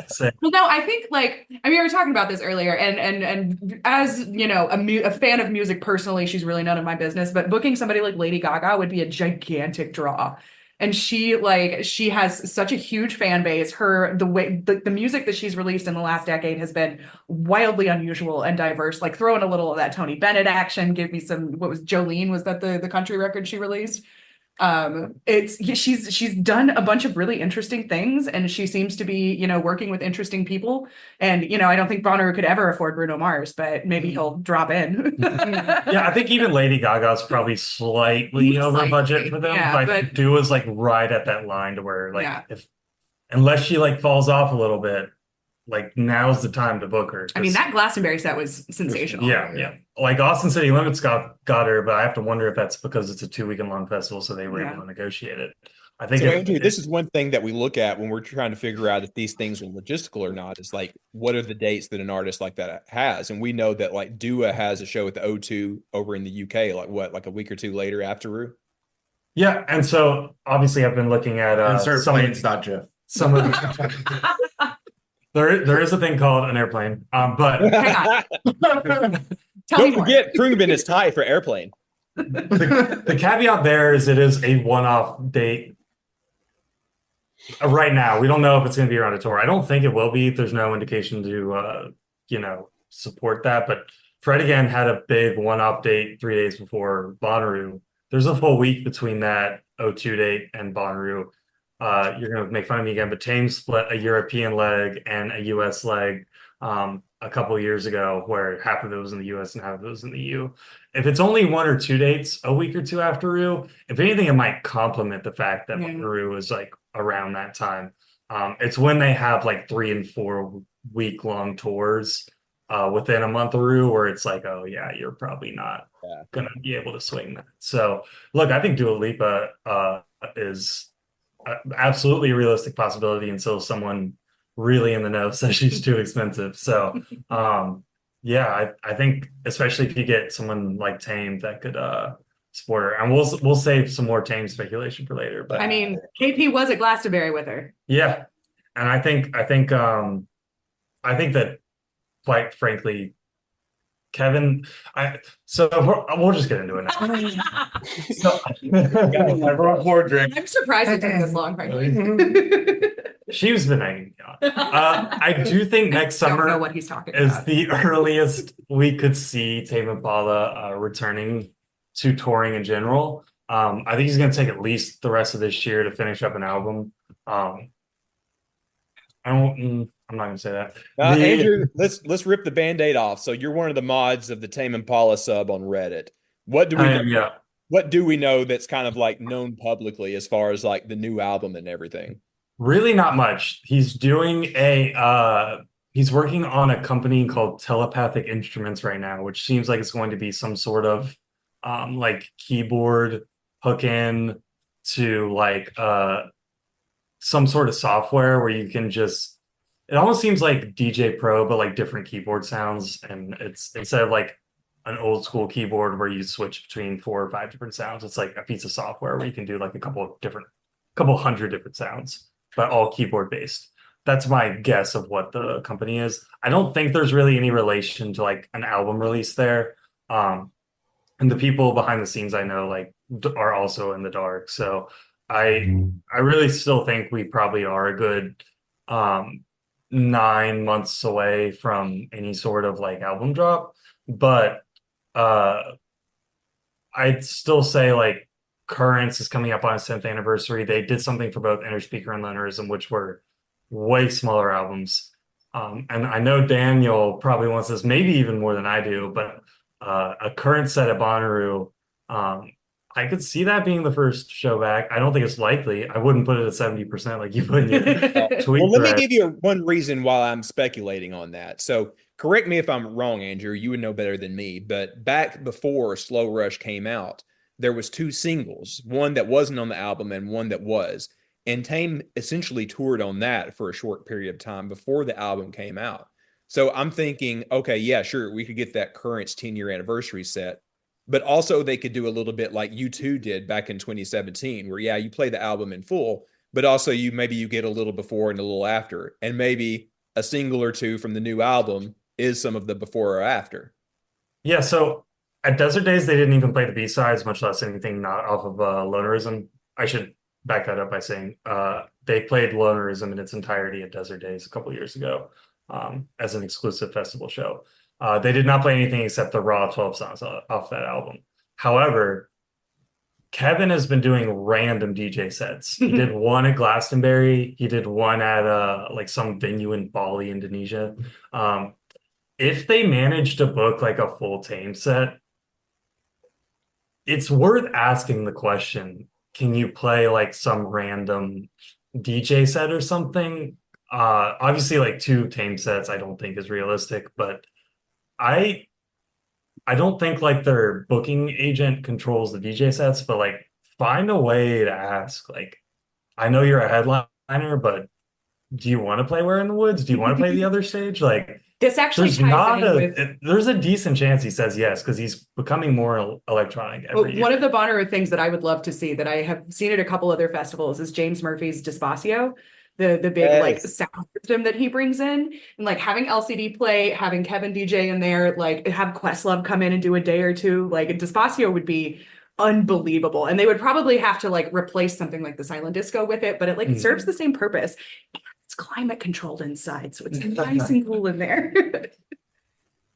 Speaker 3: say.
Speaker 5: Well, no, I think we were talking about this earlier, and as a fan of music personally, she's really none of my business. But booking somebody like Lady Gaga would be a gigantic draw. And she has such a huge fan base. The music that she's released in the last decade has been wildly unusual and diverse. Like throw in a little of that Tony Bennett action. Give me some. What was Jolene? Was that the country record she released? She's done a bunch of really interesting things, and she seems to be working with interesting people. And I don't think Bonnaroo could ever afford Bruno Mars, but maybe he'll drop in.
Speaker 3: Yeah, I think even Lady Gaga's probably slightly over budget for them. But Dua's like right at that line to where unless she falls off a little bit, now's the time to book her.
Speaker 5: I mean, that Glastonbury set was sensational.
Speaker 3: Yeah. Like Austin City Limits got her, but I have to wonder if that's because it's a 2-weekend long festival, so they were able to negotiate it. I think
Speaker 2: Andrew, this is one thing that we look at when we're trying to figure out if these things are logistical or not, is what are the dates that an artist like that has? And we know that Dua has a show at the O2 over in the UK, a week or two later after Rue.
Speaker 3: Yeah, and so obviously I've been looking at
Speaker 4: Planes.gif.
Speaker 3: Some of the There is a thing called an airplane, but
Speaker 5: hang on.
Speaker 2: Don't forget, Krugman is tied for airplane.
Speaker 3: The caveat there is it is a one-off date. Right now, we don't know if it's going to be around a tour. I don't think it will be. There's no indication to support that. But Fred again had a big one-off date 3 days before Bonnaroo. There's a full week between that O2 date and Bonnaroo. You're going to make fun of me again, but Tame split a European leg and a US leg a couple of years ago, where half of it was in the US and half of it was in the EU. If it's only 1 or 2 dates, a week or two after Rue, if anything, it might complement the fact that Bonnaroo is around that time. It's when they have 3 and 4 week long tours within a month of Rue, where it's oh yeah, you're probably not going to be able to swing that. So look, I think Dua Lipa is absolutely a realistic possibility until someone really in the know says she's too expensive. So I think especially if you get someone like Tame that could support her, and we'll save some more Tame speculation for later. But
Speaker 5: I mean, KP was at Glastonbury with her.
Speaker 3: Yeah, and I think that, quite frankly, Kevin, we'll just get into it now. So,
Speaker 4: Everyone pour a drink.
Speaker 5: I'm surprised it took this long, frankly.
Speaker 3: she's been hanging me on. I do think next
Speaker 5: Don't know
Speaker 3: summer
Speaker 5: what he's talking
Speaker 3: is
Speaker 5: about.
Speaker 3: the earliest we could see Tame Impala returning to touring in general. I think he's going to take at least the rest of this year to finish up an album. I'm not going to say that.
Speaker 2: Andrew, let's rip the Band-Aid off. So you're one of the mods of the Tame Impala sub on Reddit. What do we know?
Speaker 3: Yeah.
Speaker 2: What do we know that's kind of like known publicly as far as like the new album and everything?
Speaker 3: Really not much. He's doing he's working on a company called Telepathic Instruments right now, which seems like it's going to be some sort of like keyboard hook in to like some sort of software where you can just, it almost seems like DJ Pro, but like different keyboard sounds. And it's instead of like an old school keyboard where you switch between 4 or 5 different sounds, it's like a piece of software where you can do like a couple hundred different sounds, but all keyboard based. That's my guess of what the company is. I don't think there's really any relation to like an album release there. And the people behind the scenes I know like are also in the dark. So I really still think we probably are a good 9 months away from any sort of like album drop. But I'd still say like Currents is coming up on its 10th anniversary. They did something for both Inner Speaker and Lonerism, which were way smaller albums. And I know Daniel probably wants this maybe even more than I do, but a Current set at Bonnaroo, I could see that being the first show back. I don't think it's likely. I wouldn't put it at 70% like you put in your tweet.
Speaker 2: Well, let me give you one reason why I'm speculating on that. So correct me if I'm wrong, Andrew. You would know better than me. But back before Slow Rush came out, there was 2 singles, one that wasn't on the album and one that was. And Tame essentially toured on that for a short period of time before the album came out. So I'm thinking, okay, yeah, sure, we could get that Currents 10-year anniversary set. But also they could do a little bit like U2 did back in 2017, where, yeah, you play the album in full, but also you get a little before and a little after. And maybe a single or 2 from the new album is some of the before or after.
Speaker 3: Yeah, so at Desert Days, they didn't even play the B-sides, much less anything not off of Lonerism. I should back that up by saying they played Lonerism in its entirety at Desert Days a couple years ago as an exclusive festival show. They did not play anything except the raw 12 songs off that album. However, Kevin has been doing random DJ sets. He did one at Glastonbury. He did one at like some venue in Bali, Indonesia. If they manage to book like a full Tame set, it's worth asking the question, can you play like some random DJ set or something? Obviously like 2 Tame sets I don't think is realistic, but I don't think like their booking agent controls the DJ sets, but like find a way to ask. Like, I know you're a headliner, but do you want to play Where in the Woods? Do you want to play the other stage? Like,
Speaker 5: This actually
Speaker 3: there's
Speaker 5: ties
Speaker 3: not
Speaker 5: in with
Speaker 3: there's a decent chance he says yes because he's becoming more electronic every year.
Speaker 5: one of the Bonnaroo things that I would love to see that I have seen at a couple other festivals is James Murphy's Despacio, the big like sound system that he brings in, and like having LCD play, having Kevin DJ in there, like have Questlove come in and do a day or 2. Like Despacio would be unbelievable, and they would probably have to like replace something like the silent disco with it, but it like it serves the same purpose. It's climate controlled inside, so it's nice and cool in there.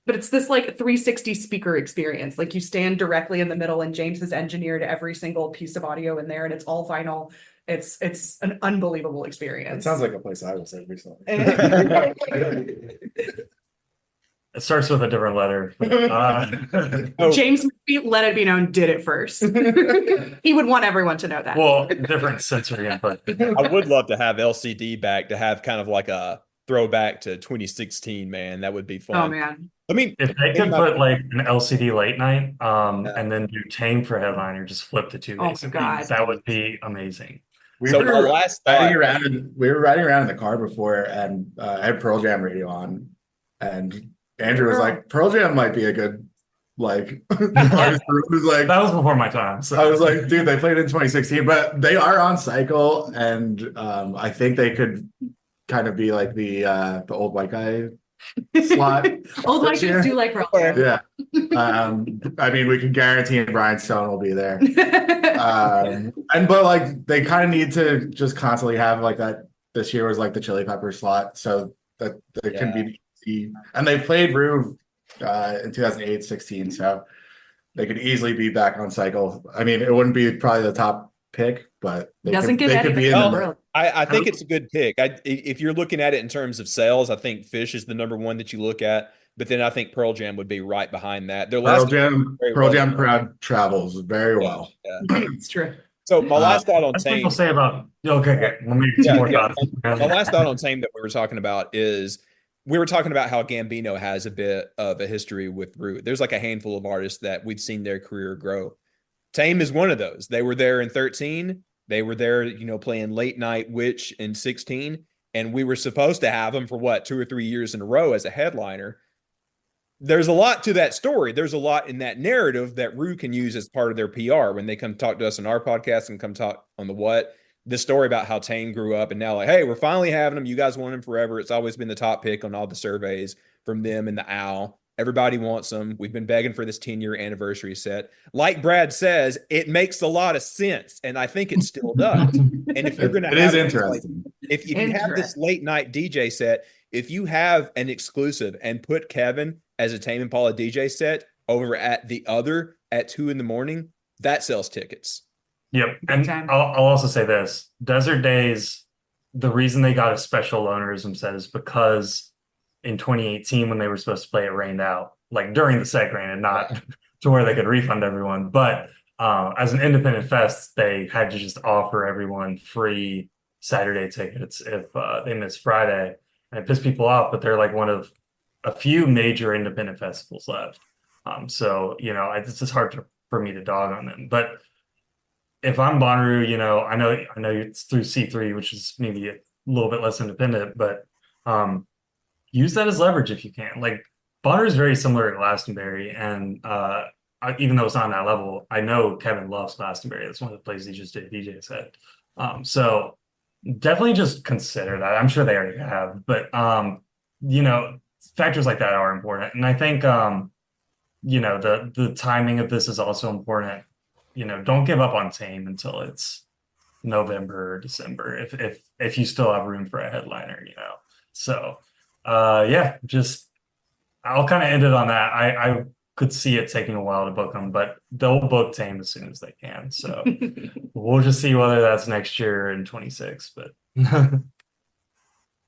Speaker 5: But it's this like 360 speaker experience. Like you stand directly in the middle, and James has engineered every single piece of audio in there, and it's all vinyl. It's an unbelievable experience.
Speaker 4: It sounds like a place I was at recently.
Speaker 3: It starts with a different letter.
Speaker 5: James Murphy, let it be known, did it first. He would want everyone to know that.
Speaker 3: Well, different sensory input.
Speaker 2: I would love to have LCD back to have kind of like a throwback to 2016, man. That would be fun.
Speaker 5: Oh man.
Speaker 2: I mean,
Speaker 3: if they could put like an LCD late night and then do Tame for headliner, just flip the 2 days.
Speaker 5: Oh god.
Speaker 3: That would be amazing.
Speaker 4: We
Speaker 2: so
Speaker 4: were
Speaker 2: the last
Speaker 4: riding around. We were riding around in the car before, and I had Pearl Jam radio on, and Andrew was like, "Pearl Jam might be a good like." Artist group." Was like,
Speaker 3: that was before my time. So.
Speaker 4: I was like, "Dude, they played in 2016, but they are on cycle, and I think they could kind of be like the old white guy slot.
Speaker 5: Old white
Speaker 4: this year.
Speaker 5: dudes do like Pearl Jam.
Speaker 4: Yeah. I mean, we can guarantee Brian Stone will be there. But like they kind of need to just constantly have like that. This year was like the Chili Pepper slot, so that they can be easy. And they played Rue in 2008, 16, so they could easily be back on cycle. I mean, it wouldn't be probably the top pick, but they could be in the.
Speaker 2: I think it's a good pick. If you're looking at it in terms of sales, I think Fish is the number one that you look at. But then I think Pearl Jam would be right behind that.
Speaker 4: Pearl Jam crowd travels very well.
Speaker 2: Yeah.
Speaker 5: It's true.
Speaker 2: So my last thought on Tame.
Speaker 3: People say about okay. Let me get some more thoughts.
Speaker 2: My last thought on Tame that we were talking about is we were talking about how Gambino has a bit of a history with Root. There's like a handful of artists that we've seen their career grow. Tame is one of those. They were there in 13. They were there, playing Late Night Witch in 16. And we were supposed to have them for 2 or 3 years in a row as a headliner. There's a lot to that story. There's a lot in that narrative that Rue can use as part of their PR when they come talk to us on our podcast and come talk on the What. This story about how Tame grew up and now like, hey, we're finally having them. You guys want him forever. It's always been the top pick on all the surveys from them and the Owl. Everybody wants them. We've been begging for this 10-year anniversary set. Like Brad says, it makes a lot of sense, and I think it still does. And if you're going to,
Speaker 4: it is interesting.
Speaker 2: If you have this late night DJ set, if you have an exclusive and put Kevin as a Tame Impala DJ set over at the other at 2 a.m, that sells tickets.
Speaker 3: Yep. And I'll also say this. Desert Days, the reason they got a special lonerism set is because in 2018, when they were supposed to play, it rained out, like during the set, granted, not to where they could refund everyone. But as an independent fest, they had to just offer everyone free Saturday tickets if they missed Friday. And it pissed people off, but they're like one of a few major independent festivals left. So, it's just hard for me to dog on them. But if I'm Bonnaroo, I know it's through C3, which is maybe a little bit less independent, but use that as leverage if you can. Like Bonnaroo is very similar to Glastonbury, and even though it's not on that level, I know Kevin loves Glastonbury. That's one of the places he just did a DJ set. So definitely just consider that. I'm sure they already have, but factors like that are important. And I think the timing of this is also important. Don't give up on Tame until it's November or December if you still have room for a headliner, So just I'll kind of end it on that. I could see it taking a while to book them, but they'll book Tame as soon as they can. So we'll just see whether that's next year in 26. But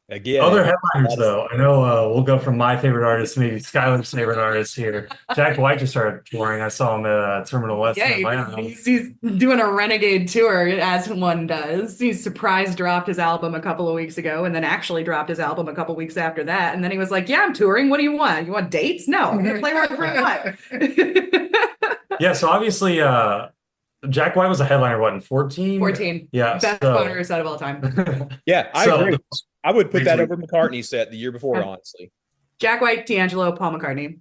Speaker 2: again,
Speaker 3: other headliners though, I know we'll go from my favorite artist to maybe Skyler's favorite artist here. Jack White just started touring. I saw him at Terminal West in Atlanta.
Speaker 5: He's doing a renegade tour as one does. He surprise dropped his album a couple of weeks ago, and then actually dropped his album a couple weeks after that. And then he was like, "Yeah, I'm touring. What do you want? You want dates? No, I'm gonna play wherever you want."
Speaker 3: Yeah, so obviously Jack White was a headliner, in 14?
Speaker 5: 14.
Speaker 3: Yeah.
Speaker 5: Best Bonnaroo set of all time.
Speaker 2: Yeah, I agree. I would put that over McCartney's set the year before, honestly.
Speaker 5: Jack White, D'Angelo, Paul McCartney.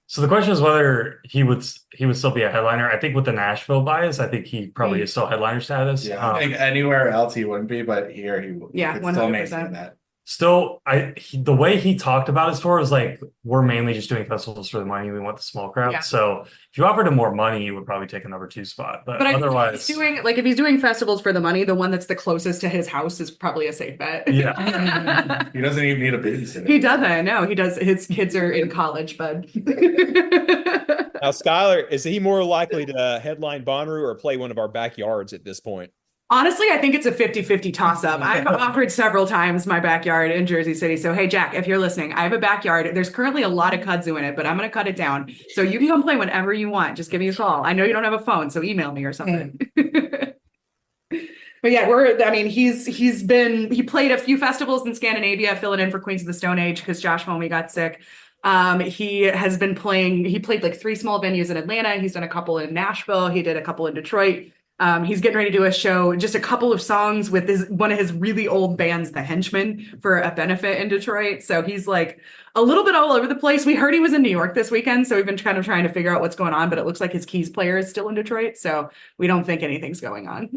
Speaker 3: So the question is whether he would still be a headliner. I think with the Nashville bias, I think he probably is still headliner status.
Speaker 4: Yeah, I think anywhere else he wouldn't be, but here he would.
Speaker 5: Yeah, 100%.
Speaker 4: That.
Speaker 3: Still, the way he talked about his tour was like, we're mainly just doing festivals for the money. We want the small crowd.
Speaker 5: Yeah.
Speaker 3: So if you offered him more money, he would probably take a number 2 spot. But otherwise,
Speaker 5: if he's doing festivals for the money, the one that's the closest to his house is probably a safe bet.
Speaker 3: Yeah.
Speaker 4: He doesn't even need a babysitter.
Speaker 5: He doesn't. No, he does. His kids are in college, bud.
Speaker 2: Now, Skyler, is he more likely to headline Bonnaroo or play one of our backyards at this point?
Speaker 5: Honestly, I think it's a 50-50 toss-up. I've offered several times my backyard in Jersey City. So, hey, Jack, if you're listening, I have a backyard. There's currently a lot of kudzu in it, but I'm going to cut it down. So you can come play whenever you want. Just give me a call. I know you don't have a phone, so email me or something. But yeah, he played a few festivals in Scandinavia, filling in for Queens of the Stone Age because Josh Homme got sick. He played like 3 small venues in Atlanta. He's done a couple in Nashville. He did a couple in Detroit. He's getting ready to do a show, just a couple of songs with one of his really old bands, The Henchmen, for a benefit in Detroit. So he's like a little bit all over the place. We heard he was in New York this weekend, so we've been kind of trying to figure out what's going on, but it looks like his keys player is still in Detroit, so we don't think anything's going on.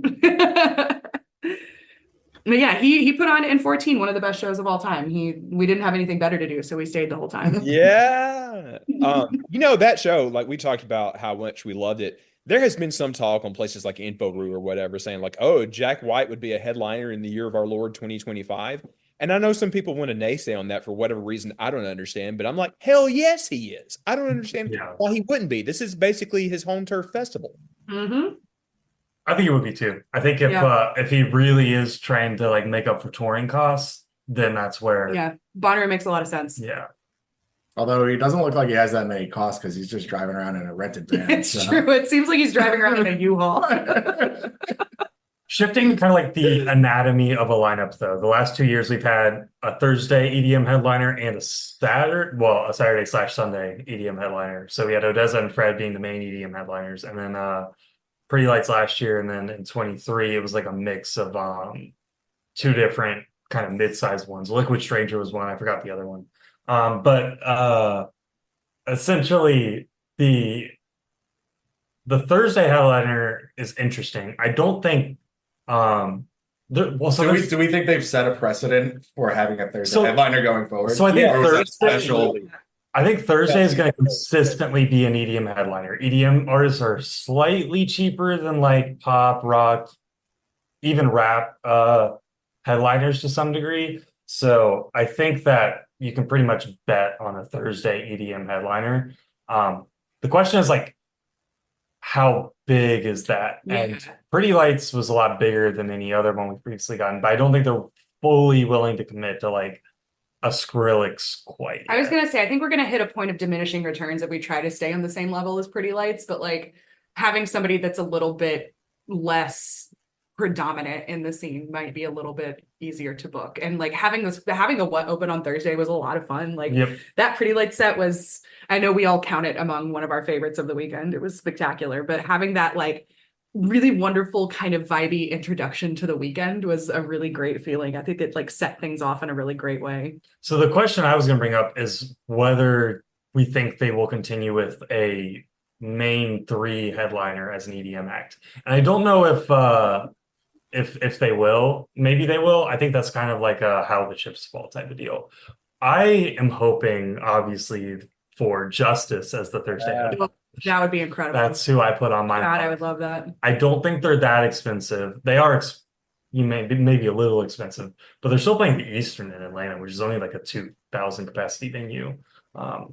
Speaker 5: But yeah, he put on N14, one of the best shows of all time. We didn't have anything better to do, so we stayed the whole time.
Speaker 2: Yeah. That show, like we talked about how much we loved it. There has been some talk on places like InfoRoo or whatever saying like, oh, Jack White would be a headliner in the year of our Lord 2025. And I know some people want to naysay on that for whatever reason I don't understand, but I'm like, hell yes, he is. I don't understand why he wouldn't be. This is basically his home turf festival.
Speaker 5: Mm-hmm.
Speaker 3: I think it would be too. I think if he really is trying to like make up for touring costs, then that's where
Speaker 5: Bonnaroo makes a lot of sense.
Speaker 3: Yeah.
Speaker 4: Although he doesn't look like he has that many costs because he's just driving around in a rented van.
Speaker 5: It's true. It seems like he's driving around in a U-Haul.
Speaker 3: Shifting kind of like the anatomy of a lineup, though. The last 2 years we've had a Thursday EDM headliner and a Saturday/Sunday EDM headliner. So we had Odessa and Fred being the main EDM headliners, and then Pretty Lights last year, and then in 23 it was like a mix of two different kind of mid-sized ones. Liquid Stranger was one. I forgot the other one. But essentially the Thursday headliner is interesting. I don't think do
Speaker 4: we think they've set a precedent for having a Thursday headliner going forward?
Speaker 3: So I think Thursday is going to consistently be an EDM headliner. EDM artists are slightly cheaper than like pop, rock, even rap headliners to some degree. So I think that you can pretty much bet on a Thursday EDM headliner. The question is like, how big is that?
Speaker 5: Yeah.
Speaker 3: And Pretty Lights was a lot bigger than any other one we've previously gotten, but I don't think they're fully willing to commit to like a Skrillex quite yet.
Speaker 5: I was gonna say, I think we're gonna hit a point of diminishing returns if we try to stay on the same level as Pretty Lights, but like having somebody that's a little bit less predominant in the scene might be a little bit easier to book. And like having a What open on Thursday was a lot of fun. Like that Pretty Lights set was, I know we all count it among one of our favorites of the weekend. It was spectacular, but having that like really wonderful kind of vibey introduction to the weekend was a really great feeling. I think it like set things off in a really great way.
Speaker 3: So the question I was going to bring up is whether we think they will continue with a main three headliner as an EDM act. And I don't know if they will. Maybe they will. I think that's kind of like a how the chips fall type of deal. I am hoping, obviously, for Justice as the Thursday headliner.
Speaker 5: That would be incredible.
Speaker 3: That's who I put on my
Speaker 5: God, I would love that.
Speaker 3: I don't think they're that expensive. They are maybe a little expensive, but they're still playing the Eastern in Atlanta, which is only like a 2,000 capacity venue.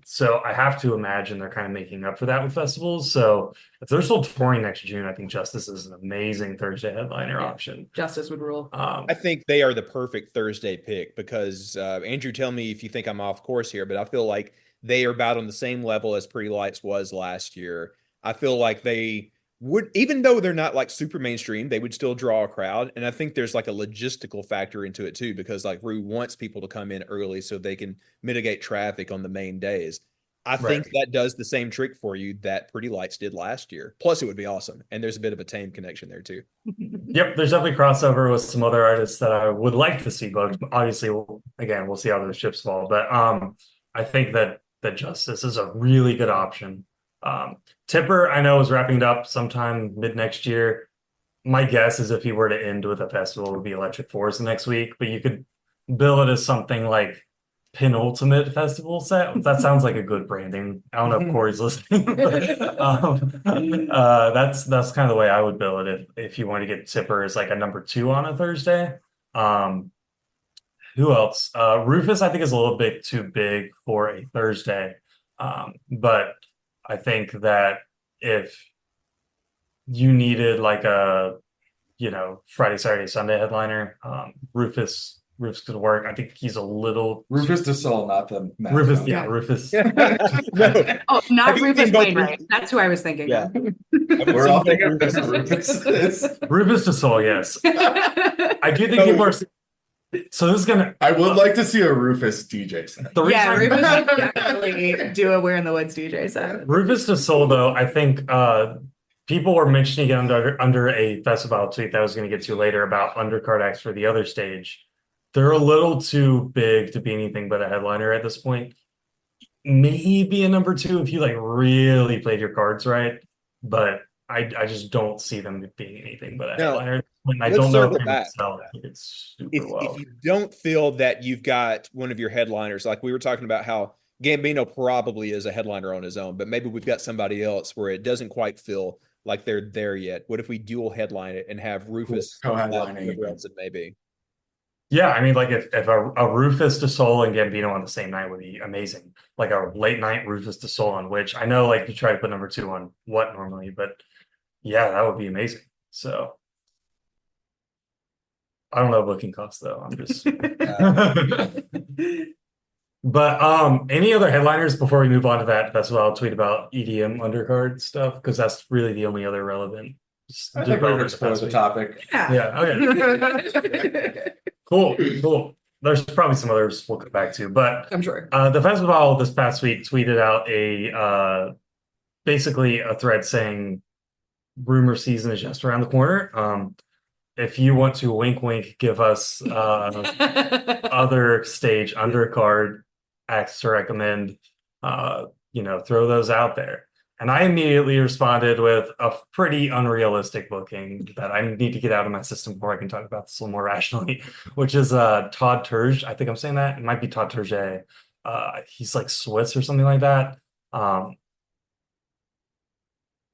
Speaker 3: So I have to imagine they're kind of making up for that with festivals. So if they're still touring next June, I think Justice is an amazing Thursday headliner option.
Speaker 5: Justice would rule.
Speaker 2: I think they are the perfect Thursday pick because Andrew, tell me if you think I'm off course here, but I feel like they are about on the same level as Pretty Lights was last year. I feel like they would, even though they're not like super mainstream, they would still draw a crowd. And I think there's like a logistical factor into it too, because like Rue wants people to come in early so they can mitigate traffic on the main days. I think that does the same trick for you that Pretty Lights did last year. Plus it would be awesome. And there's a bit of a Tame connection there too.
Speaker 3: Yep. There's definitely crossover with some other artists that I would like to see booked. Obviously, we'll see how those chips fall. But I think that Justice is a really good option. Tipper, I know, is wrapping it up sometime mid next year. My guess is if he were to end with a festival, it would be Electric Forest the next week, but you could bill it as something like penultimate festival set. That sounds like a good branding. I don't know if Corey's listening. But, that's kind of the way I would bill it if you want to get Tipper as like a number 2 on a Thursday. Who else? Rufus, I think, is a little bit too big for a Thursday. But I think that if you needed like a, Friday, Saturday, Sunday headliner, Rufus could work. I think he's a little
Speaker 4: Rufus DeSoul, not the
Speaker 3: Rufus. Yeah, Rufus.
Speaker 2: No.
Speaker 5: Oh, not Rufus Wainwright. That's who I was thinking.
Speaker 2: Yeah.
Speaker 4: We're all thinking of Rufus.
Speaker 3: Rufus DeSoul, yes. I do think people are. So this is gonna.
Speaker 4: I would like to see a Rufus DJ set.
Speaker 5: Yeah, Rufus would definitely do a We're in the Woods DJ set.
Speaker 3: Rufus DeSoul, though, I think people were mentioning it under a festival tweet that I was going to get to later about undercard acts for the other stage. They're a little too big to be anything but a headliner at this point. Maybe a number 2 if you like really played your cards right, but I just don't see them being anything but a headliner. And I
Speaker 2: let's
Speaker 3: don't know if
Speaker 2: circle
Speaker 3: they would
Speaker 2: back.
Speaker 3: sell it's super
Speaker 2: If
Speaker 3: well.
Speaker 2: you don't feel that you've got one of your headliners, like we were talking about how Gambino probably is a headliner on his own, but maybe we've got somebody else where it doesn't quite feel like they're there yet. What if we dual headline it and have Rufus
Speaker 4: Co-headlining
Speaker 2: whoever
Speaker 4: again.
Speaker 2: else it may be?
Speaker 3: Yeah, I mean, like if a Rufus Du Sol and Gambino on the same night would be amazing. Like a late night Rufus Du Sol on which I know like you try to put number 2 on what normally, but yeah, that would be amazing. So I don't know booking costs though. I'm just but any other headliners before we move on to that festival? I'll tweet about EDM undercard stuff because that's really the only other relevant
Speaker 4: I think we've explored the topic.
Speaker 3: Yeah, okay. Cool. There's probably some others we'll come back to, but
Speaker 5: I'm sure.
Speaker 3: the festival this past week tweeted out a basically a thread saying rumor season is just around the corner. If you want to wink wink give us other stage undercard acts to recommend, throw those out there. And I immediately responded with a pretty unrealistic booking that I need to get out of my system before I can talk about this a little more rationally, which is Todd Terje. I think I'm saying that. It might be Todd Terje. He's like Swiss or something like that.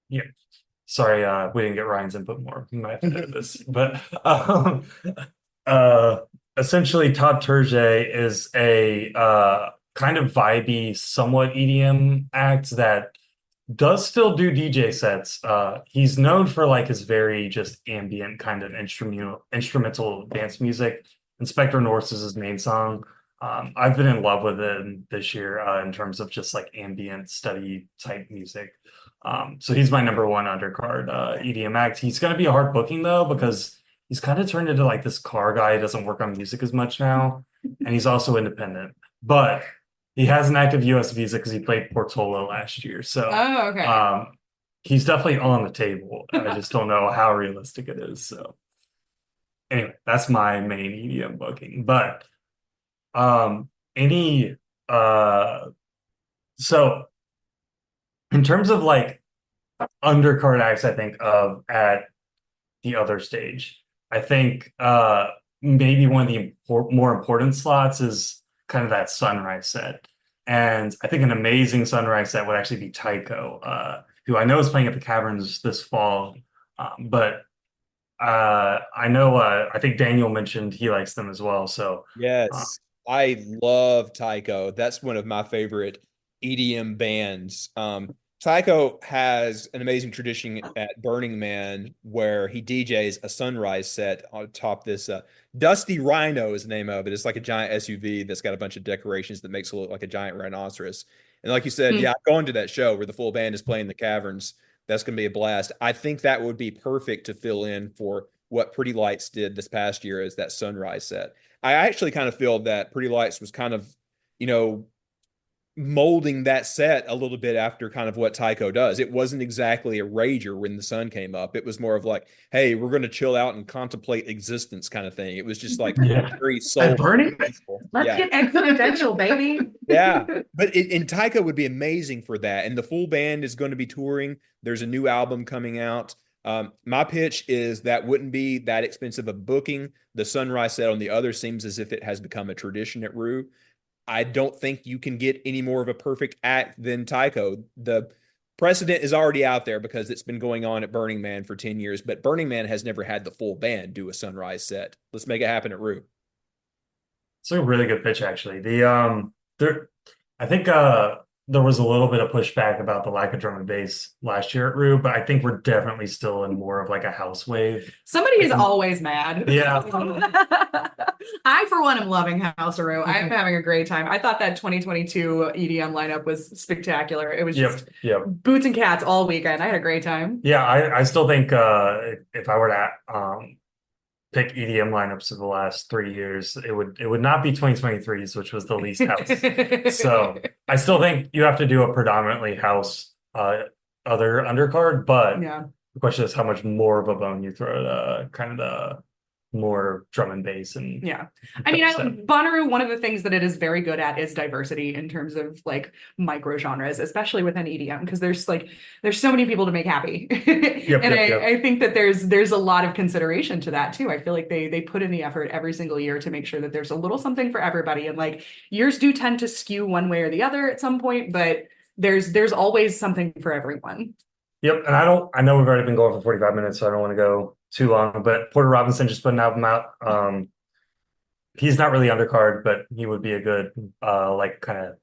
Speaker 3: Yeah. Sorry, we didn't get Ryan's input more. We might have to edit this. But essentially, Todd Terje is a kind of vibey, somewhat EDM act that does still do DJ sets. He's known for like his very just ambient kind of instrumental dance music. Inspector Norse is his main song. I've been in love with it this year in terms of just like ambient study type music. So he's my number one undercard EDM act. He's going to be a hard booking though because he's kind of turned into like this car guy. He doesn't work on music as much now, and he's also independent. But he has an active U.S. visa because he played Portola last year. So
Speaker 5: okay.
Speaker 3: He's definitely on the table. I just don't know how realistic it is. So anyway, that's my main EDM booking. But any so in terms of like undercard acts, I think of at the other stage, I think maybe one of the more important slots is kind of that sunrise set. And I think an amazing sunrise set would actually be Tycho, who I know is playing at the Caverns this fall. But I know I think Daniel mentioned he likes them as well. So
Speaker 2: Yes, I love Tycho. That's one of my favorite EDM bands. Tycho has an amazing tradition at Burning Man where he DJs a sunrise set on top this Dusty Rhino is the name of it. It's like a giant SUV that's got a bunch of decorations that makes it look like a giant rhinoceros. And like you said, yeah, I'm going to that show where the full band is playing the Caverns. That's going to be a blast. I think that would be perfect to fill in for what Pretty Lights did this past year as that sunrise set. I actually kind of feel that Pretty Lights was kind of, molding that set a little bit after kind of what Tycho does. It wasn't exactly a rager when the sun came up. It was more of like, hey, we're going to chill out and contemplate existence kind of thing. It was just like very soulful.
Speaker 5: Let's get existential, baby.
Speaker 2: Yeah, but and Tycho would be amazing for that. And the full band is going to be touring. There's a new album coming out. My pitch is that wouldn't be that expensive of booking. The sunrise set on the other seems as if it has become a tradition at Rue. I don't think you can get any more of a perfect act than Tycho. The precedent is already out there because it's been going on at Burning Man for 10 years, but Burning Man has never had the full band do a sunrise set. Let's make it happen at Rue.
Speaker 3: It's a really good pitch, actually. I think there was a little bit of pushback about the lack of drum and bass last year at Rue, but I think we're definitely still in more of like a house wave.
Speaker 5: Somebody is always mad.
Speaker 3: Yeah.
Speaker 5: I, for one, am loving House of Rue. I'm having a great time. I thought that 2022 EDM lineup was spectacular. It was just boots and cats all weekend. I had a great time.
Speaker 3: Yeah, I still think if I were to pick EDM lineups of the last 3 years, it would not be 2023's, which was the least house. So I still think you have to do a predominantly house other undercard, but the question is how much more of a bone you throw at kind of more drum and bass and
Speaker 5: Yeah. I mean,
Speaker 3: stuff.
Speaker 5: Bonnaroo, one of the things that it is very good at is diversity in terms of like micro genres, especially within EDM, because there's so many people to make happy. And I think that there's a lot of consideration to that too. I feel like they put in the effort every single year to make sure that there's a little something for everybody. And like years do tend to skew one way or the other at some point, but there's always something for everyone.
Speaker 3: Yep, and I know we've already been going for 45 minutes, so I don't want to go too long, but Porter Robinson just put an album out. He's not really undercard, but he would be a good like kind of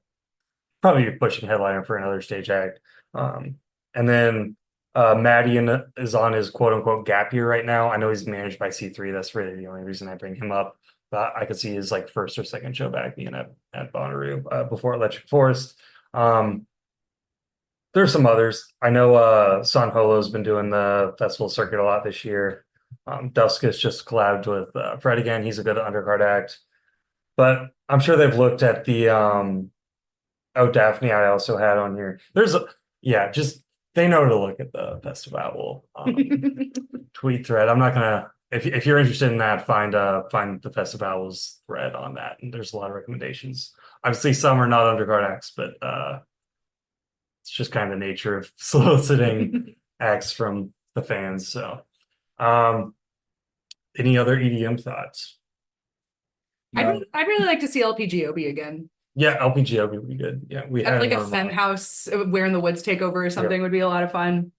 Speaker 3: probably pushing headliner for another stage act. And then Maddie is on his quote unquote gap year right now. I know he's managed by C3. That's really the only reason I bring him up. But I could see his like first or second show back being at Bonnaroo before Electric Forest. There's some others. I know San Holo's been doing the festival circuit a lot this year. Dusk has just collabed with Fred again. He's a good undercard act. But I'm sure they've looked at the Daphne I also had on here. Just they know to look at the festival tweet thread. I'm not gonna if you're interested in that, find the festival's thread on that. And there's a lot of recommendations. Obviously some are not undercard acts, but it's just kind of the nature of soliciting acts from the fans. So any other EDM thoughts?
Speaker 5: No. I'd really like to see LPGOB again.
Speaker 3: Yeah, LPGOB would be good. Yeah, we
Speaker 5: had like a Fen House Where in the Woods takeover or something would be a lot of fun.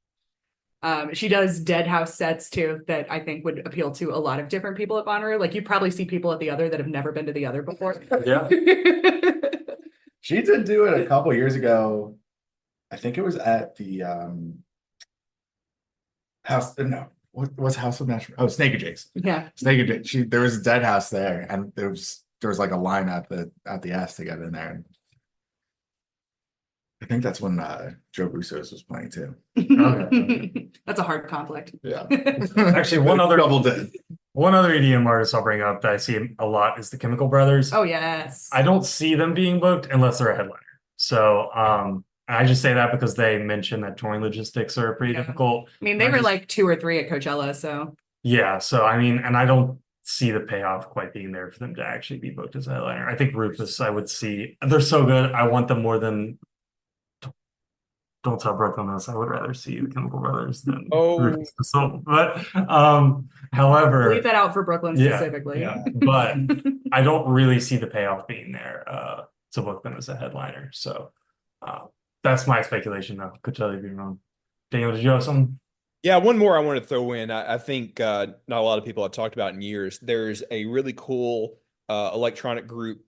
Speaker 5: She does Dead House sets too that I think would appeal to a lot of different people at Bonnaroo. Like you'd probably see people at the other that have never been to the other before.
Speaker 3: Yeah.
Speaker 4: She did do it a couple years ago. I think it was at the what's House of National? Oh, Snake and Jake's.
Speaker 5: Yeah.
Speaker 4: Snake and Jake. There was a Dead House there, and there was like a line at the S to get in there. I think that's when Joe Russo's was playing too.
Speaker 5: Okay. That's a hard conflict.
Speaker 4: Yeah.
Speaker 3: Actually, one other
Speaker 4: EDM
Speaker 3: artist I'll bring up that I see a lot is the Chemical Brothers.
Speaker 5: Oh yes.
Speaker 3: I don't see them being booked unless they're a headliner. So I just say that because they mentioned that touring logistics are pretty difficult.
Speaker 5: I mean, they were like 2 or 3 at Coachella, so
Speaker 3: yeah. So I mean, and I don't see the payoff quite being there for them to actually be booked as a headliner. I think Rufus, I would see they're so good. I want them more than. Don't tell Brooklyn this. I would rather see the Chemical Brothers than Rufus. But however,
Speaker 5: leave that out for Brooklyn specifically.
Speaker 3: Yeah. But I don't really see the payoff being there to book them as a headliner. So that's my speculation, though. Could totally be wrong. Daniel, did you have something?
Speaker 2: Yeah, one more I want to throw in. I think not a lot of people have talked about in years. There's a really cool electronic group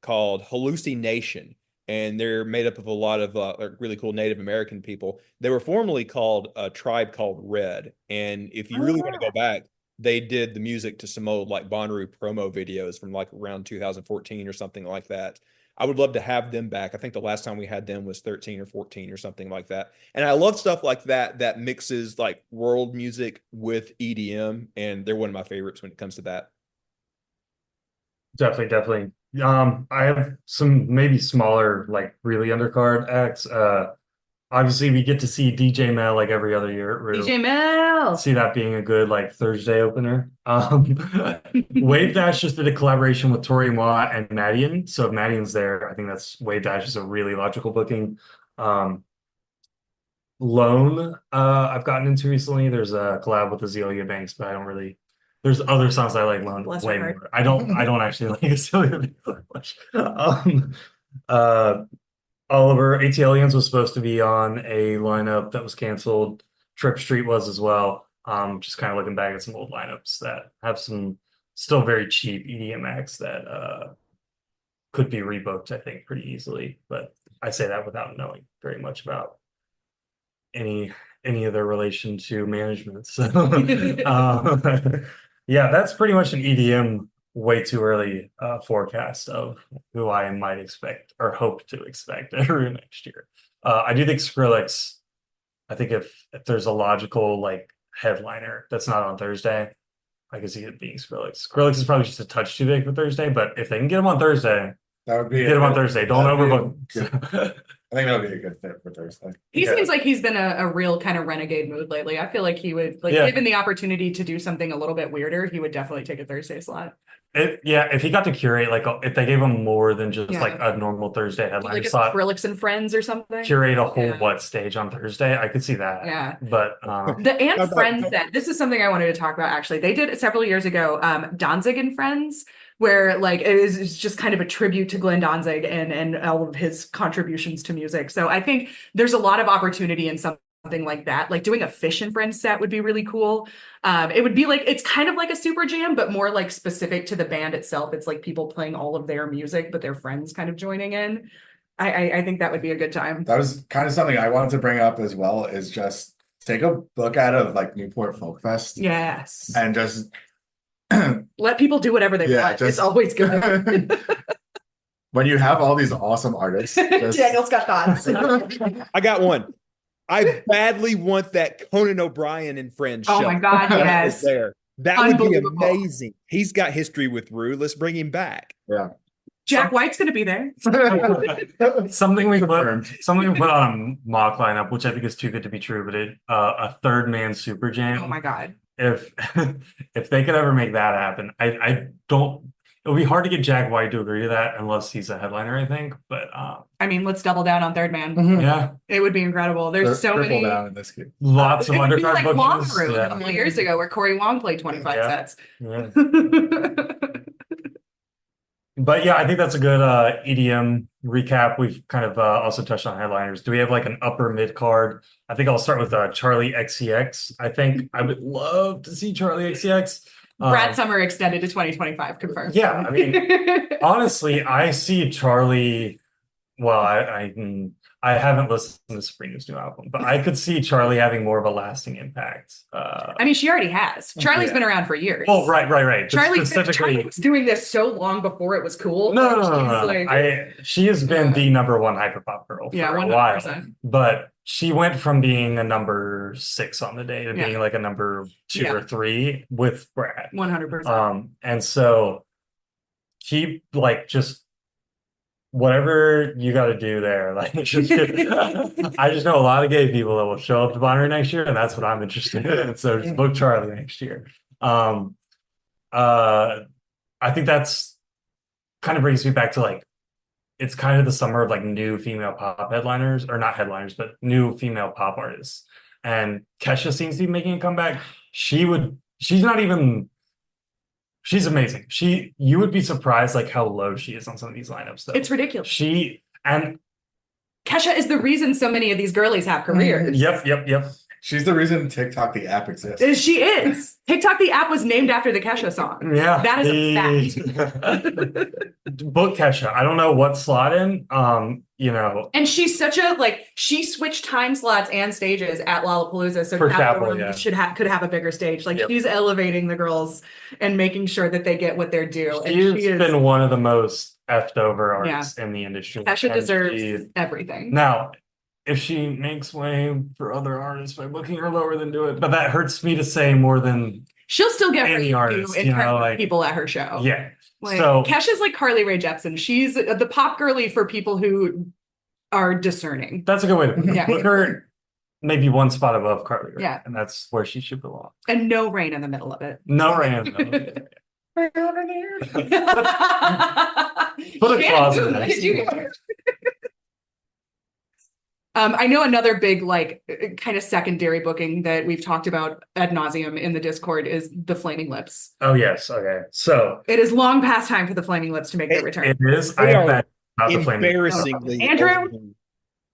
Speaker 2: called Hallucination. And they're made up of a lot of really cool Native American people. They were formerly called a tribe called Red. And if you really want to go back, they did the music to some old like Bonnaroo promo videos from like around 2014 or something like that. I would love to have them back. I think the last time we had them was 13 or 14 or something like that. And I love stuff like that mixes like world music with EDM. And they're one of my favorites when it comes to that.
Speaker 3: Definitely. I have some maybe smaller, like really undercard acts. Obviously, we get to see DJ Mel like every other year.
Speaker 5: DJ Mel!
Speaker 3: See that being a good like Thursday opener. Wave Dash just did a collaboration with Tori Moa and Madian. So if Madian's there, I think that's Wave Dash is a really logical booking. Lone, I've gotten into recently. There's a collab with Azealia Banks, but I don't really. There's other songs I like Lone way more. I don't actually like Azealia Banks that much. Oliver ATLians was supposed to be on a lineup that was canceled. Trip Street was as well. Just kind of looking back at some old lineups that have some still very cheap EDM acts that could be rebooked, I think, pretty easily. But I say that without knowing very much about any of their relation to management. So yeah, that's pretty much an EDM way too early forecast of who I might expect or hope to expect every next year. I do think Skrillex, I think if there's a logical like headliner that's not on Thursday, I can see it being Skrillex. Skrillex is probably just a touch too big for Thursday, but if they can get him on Thursday,
Speaker 4: That would be
Speaker 3: Get him on Thursday. Don't overbook.
Speaker 4: I think that would be a good fit for Thursday.
Speaker 5: He seems like he's been a real kind of renegade mood lately. I feel like he would, like,
Speaker 3: Yeah.
Speaker 5: given the opportunity to do something a little bit weirder, he would definitely take a Thursday slot.
Speaker 3: If he got to curate, like, if they gave him more than just
Speaker 5: Yeah.
Speaker 3: like a normal Thursday headline
Speaker 5: Like a
Speaker 3: slot,
Speaker 5: Skrillex and Friends or something.
Speaker 3: curate a whole
Speaker 5: Yeah.
Speaker 3: stage on Thursday, I could see that.
Speaker 5: Yeah.
Speaker 3: But
Speaker 5: The and Friends set, this is something I wanted to talk about actually. They did it several years ago, Danzig and Friends, where like it's just kind of a tribute to Glenn Danzig and all of his contributions to music. So I think there's a lot of opportunity in something like that. Like doing a Fish and Friends set would be really cool. It would be like, it's kind of like a super jam, but more like specific to the band itself. It's like people playing all of their music, but their friends kind of joining in. I think that would be a good time.
Speaker 4: That was kind of something I wanted to bring up as well, is just take a book out of like Newport Folk Fest
Speaker 5: Yes.
Speaker 4: and just
Speaker 5: Let people do whatever they
Speaker 4: Yeah,
Speaker 5: want.
Speaker 4: just-
Speaker 5: It's always good.
Speaker 4: when you have all these awesome artists. Just,
Speaker 5: Daniel's got thoughts.
Speaker 2: I got one. I badly want that Conan O'Brien and Friends
Speaker 5: Oh
Speaker 2: show.
Speaker 5: my God,
Speaker 2: that is
Speaker 5: yes.
Speaker 2: there. That would be
Speaker 5: Unbelievable.
Speaker 2: amazing. He's got history with Rue. Let's bring him back.
Speaker 4: yeah.
Speaker 5: Jack White's going to be there.
Speaker 3: something we
Speaker 4: Confirmed.
Speaker 3: put on a mock lineup, which I think is too good to be true, but a third man super jam.
Speaker 5: Oh my God.
Speaker 3: If if they could ever make that happen, I don't. It would be hard to get Jack White to agree to that unless he's a headliner, I think. But
Speaker 5: I mean, let's double down on Third Man.
Speaker 4: Mhm.
Speaker 3: yeah,
Speaker 5: It would be incredible. There's so
Speaker 4: Triple
Speaker 5: many.
Speaker 4: down in this case.
Speaker 3: lots of
Speaker 5: It would be
Speaker 3: undercard
Speaker 5: like
Speaker 3: bookings.
Speaker 5: Bonnaroo a
Speaker 3: Yeah.
Speaker 5: couple years ago where Corey Wong played 25
Speaker 3: Yeah.
Speaker 5: sets.
Speaker 3: Yeah. But yeah, I think that's a good EDM recap. We've kind of also touched on headliners. Do we have like an upper mid card? I think I'll start with Charlie XCX. I think I would love to see Charlie XCX.
Speaker 5: Brad Summer extended to 2025, confirmed.
Speaker 3: Yeah, I mean, honestly, I see Charlie. Well, I haven't listened to Sabrina's new album, but I could see Charlie having more of a lasting impact.
Speaker 5: I mean, she already has. Charlie's
Speaker 3: Yeah.
Speaker 5: been around for years.
Speaker 3: Oh, right. But
Speaker 5: Charlie
Speaker 3: specifically,
Speaker 5: was doing this so long before it was cool.
Speaker 3: no.
Speaker 5: She's like-
Speaker 3: She has been the number one hyperpop girl for
Speaker 5: Yeah,
Speaker 3: a while,
Speaker 5: 100%.
Speaker 3: but she went from being a number 6 on the day to
Speaker 5: Yeah.
Speaker 3: being like a number 2
Speaker 5: Yeah.
Speaker 3: or 3 with Brad.
Speaker 5: 100%.
Speaker 3: And so keep like just whatever you got to do there. Like, just I just know a lot of gay people that will show up to Bonnaroo next year, and that's what I'm interested in. So just book Charlie next year. I think that's kind of brings me back to like, it's kind of the summer of like new female pop headliners, or not headliners, but new female pop artists. And Kesha seems to be making a comeback. She's amazing. You would be surprised like how low she is on some of these lineups though.
Speaker 5: It's ridiculous.
Speaker 3: And
Speaker 5: Kesha is the reason so many of these girlies have careers.
Speaker 3: yep.
Speaker 4: She's the reason TikTok, the app, exists.
Speaker 5: She is. TikTok, the app was named after the Kesha song.
Speaker 3: Yeah.
Speaker 5: That is a
Speaker 3: Book Kesha. I don't know what slot in.
Speaker 5: And she's such a, like, she switched time slots and stages at Lollapalooza, so
Speaker 3: For
Speaker 5: now
Speaker 3: Chapel,
Speaker 5: everyone
Speaker 3: yeah.
Speaker 5: could have a bigger stage. Like,
Speaker 3: Yep.
Speaker 5: she's elevating the girls and making sure that they get what they're due. And
Speaker 3: She's
Speaker 5: she is,
Speaker 3: been one of the most effed over artists in the industry.
Speaker 5: Kesha
Speaker 3: And
Speaker 5: deserves everything.
Speaker 3: now, if she makes way for other artists by booking her lower, then do it. But that hurts me to say more than
Speaker 5: She'll still get her
Speaker 3: any
Speaker 5: due
Speaker 3: artist,
Speaker 5: in
Speaker 3: you know,
Speaker 5: terms of
Speaker 3: like-
Speaker 5: people at her show.
Speaker 3: yeah.
Speaker 5: Like,
Speaker 3: So
Speaker 5: Kesha's like Carly Rae Jepsen. She's the pop girly for people who are discerning.
Speaker 3: that's a good way to put it.
Speaker 5: Yeah.
Speaker 3: Put her maybe one spot above Carly Rae,
Speaker 5: Yeah.
Speaker 3: and that's where she should belong.
Speaker 5: And no rain in the middle of it.
Speaker 3: No random.
Speaker 5: Put
Speaker 3: Put a clause in there.
Speaker 5: I know another big, like, kind of secondary booking that we've talked about ad nauseum in the Discord is the Flaming Lips.
Speaker 3: Oh yes, okay. So
Speaker 5: It is long past time for the Flaming Lips to make their return.
Speaker 3: it is. I
Speaker 2: They
Speaker 3: have
Speaker 2: are
Speaker 3: that about the Flaming Lips.
Speaker 2: Embarrassingly.
Speaker 5: Andrew?
Speaker 2: overdue.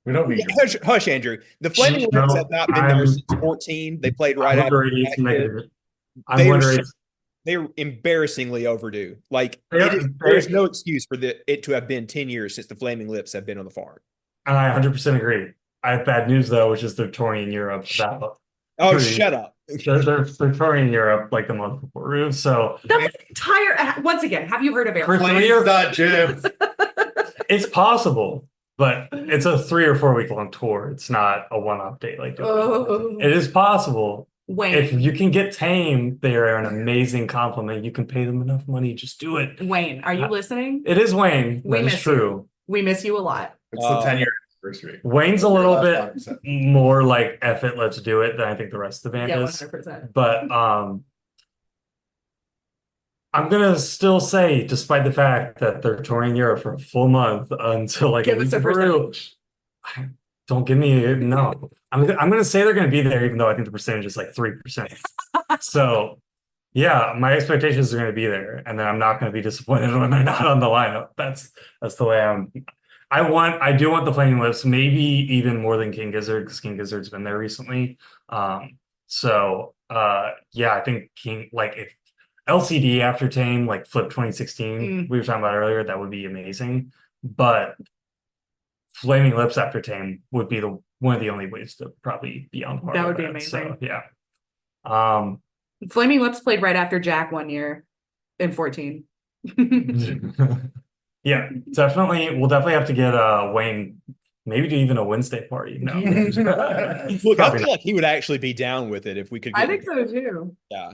Speaker 4: We don't need
Speaker 2: Hush, Andrew. The Flaming
Speaker 3: No,
Speaker 2: Lips have not been there
Speaker 3: I'm-
Speaker 2: since 14. They played right
Speaker 3: I'm
Speaker 2: after.
Speaker 3: underrated
Speaker 2: that
Speaker 3: to make
Speaker 2: year.
Speaker 3: it. I'm
Speaker 2: They are
Speaker 3: underrated.
Speaker 2: They're embarrassingly overdue. Like
Speaker 3: Yeah,
Speaker 2: there's no excuse for it to have been 10 years since the Flaming Lips have been on the farm.
Speaker 3: And I 100% agree. I have bad news though, which is they're touring in Europe.
Speaker 2: Oh,
Speaker 3: Pretty-
Speaker 2: shut up.
Speaker 3: They're touring in Europe like the month before Roof. So
Speaker 5: The entire, once again, have you heard of
Speaker 3: For
Speaker 5: it?
Speaker 3: three or-
Speaker 4: Please, Jim.
Speaker 3: it's possible, but it's a 3 or 4 week long tour. It's not a one-off date like
Speaker 5: Oh.
Speaker 3: it is possible.
Speaker 5: Wayne.
Speaker 3: If you can get Tame, they're an amazing compliment. You can pay them enough money, just do it.
Speaker 5: Wayne, are you listening?
Speaker 3: It is Wayne.
Speaker 5: We
Speaker 3: That is
Speaker 5: miss
Speaker 3: true.
Speaker 5: you. We miss you a lot.
Speaker 4: It's the 10-year anniversary.
Speaker 3: Wayne's a little bit
Speaker 4: 100%.
Speaker 3: more like F it, let's do it than I think the rest of the band
Speaker 5: Yeah,
Speaker 3: is.
Speaker 5: 100%.
Speaker 3: But I'm gonna still say, despite the fact that they're touring Europe for a full month until like
Speaker 5: Give
Speaker 3: a
Speaker 5: us
Speaker 3: week
Speaker 5: a
Speaker 3: of Peru,
Speaker 5: percentage.
Speaker 3: don't give me no. I'm gonna say they're gonna be there, even though I think the percentage is like 3%. So yeah, my expectations are gonna be there, and then I'm not gonna be disappointed when they're not on the lineup. That's the way I do want the Flaming Lips, maybe even more than King Gizzard, because King Gizzard's been there recently. Yeah, I think King, like if LCD after Tame, like Flip 2016, we were talking about earlier, that would be amazing. But Flaming Lips after Tame would be one of the only ways to probably be on par.
Speaker 5: That
Speaker 3: with
Speaker 5: would be amazing.
Speaker 3: So, yeah.
Speaker 5: Flaming Lips played right after Jack one year in 14.
Speaker 3: Yeah, definitely. We'll definitely have to get Wayne maybe to even a Wednesday party. No.
Speaker 2: Look, I feel like he would actually be down with it if we could get
Speaker 5: I think so too.
Speaker 2: Yeah.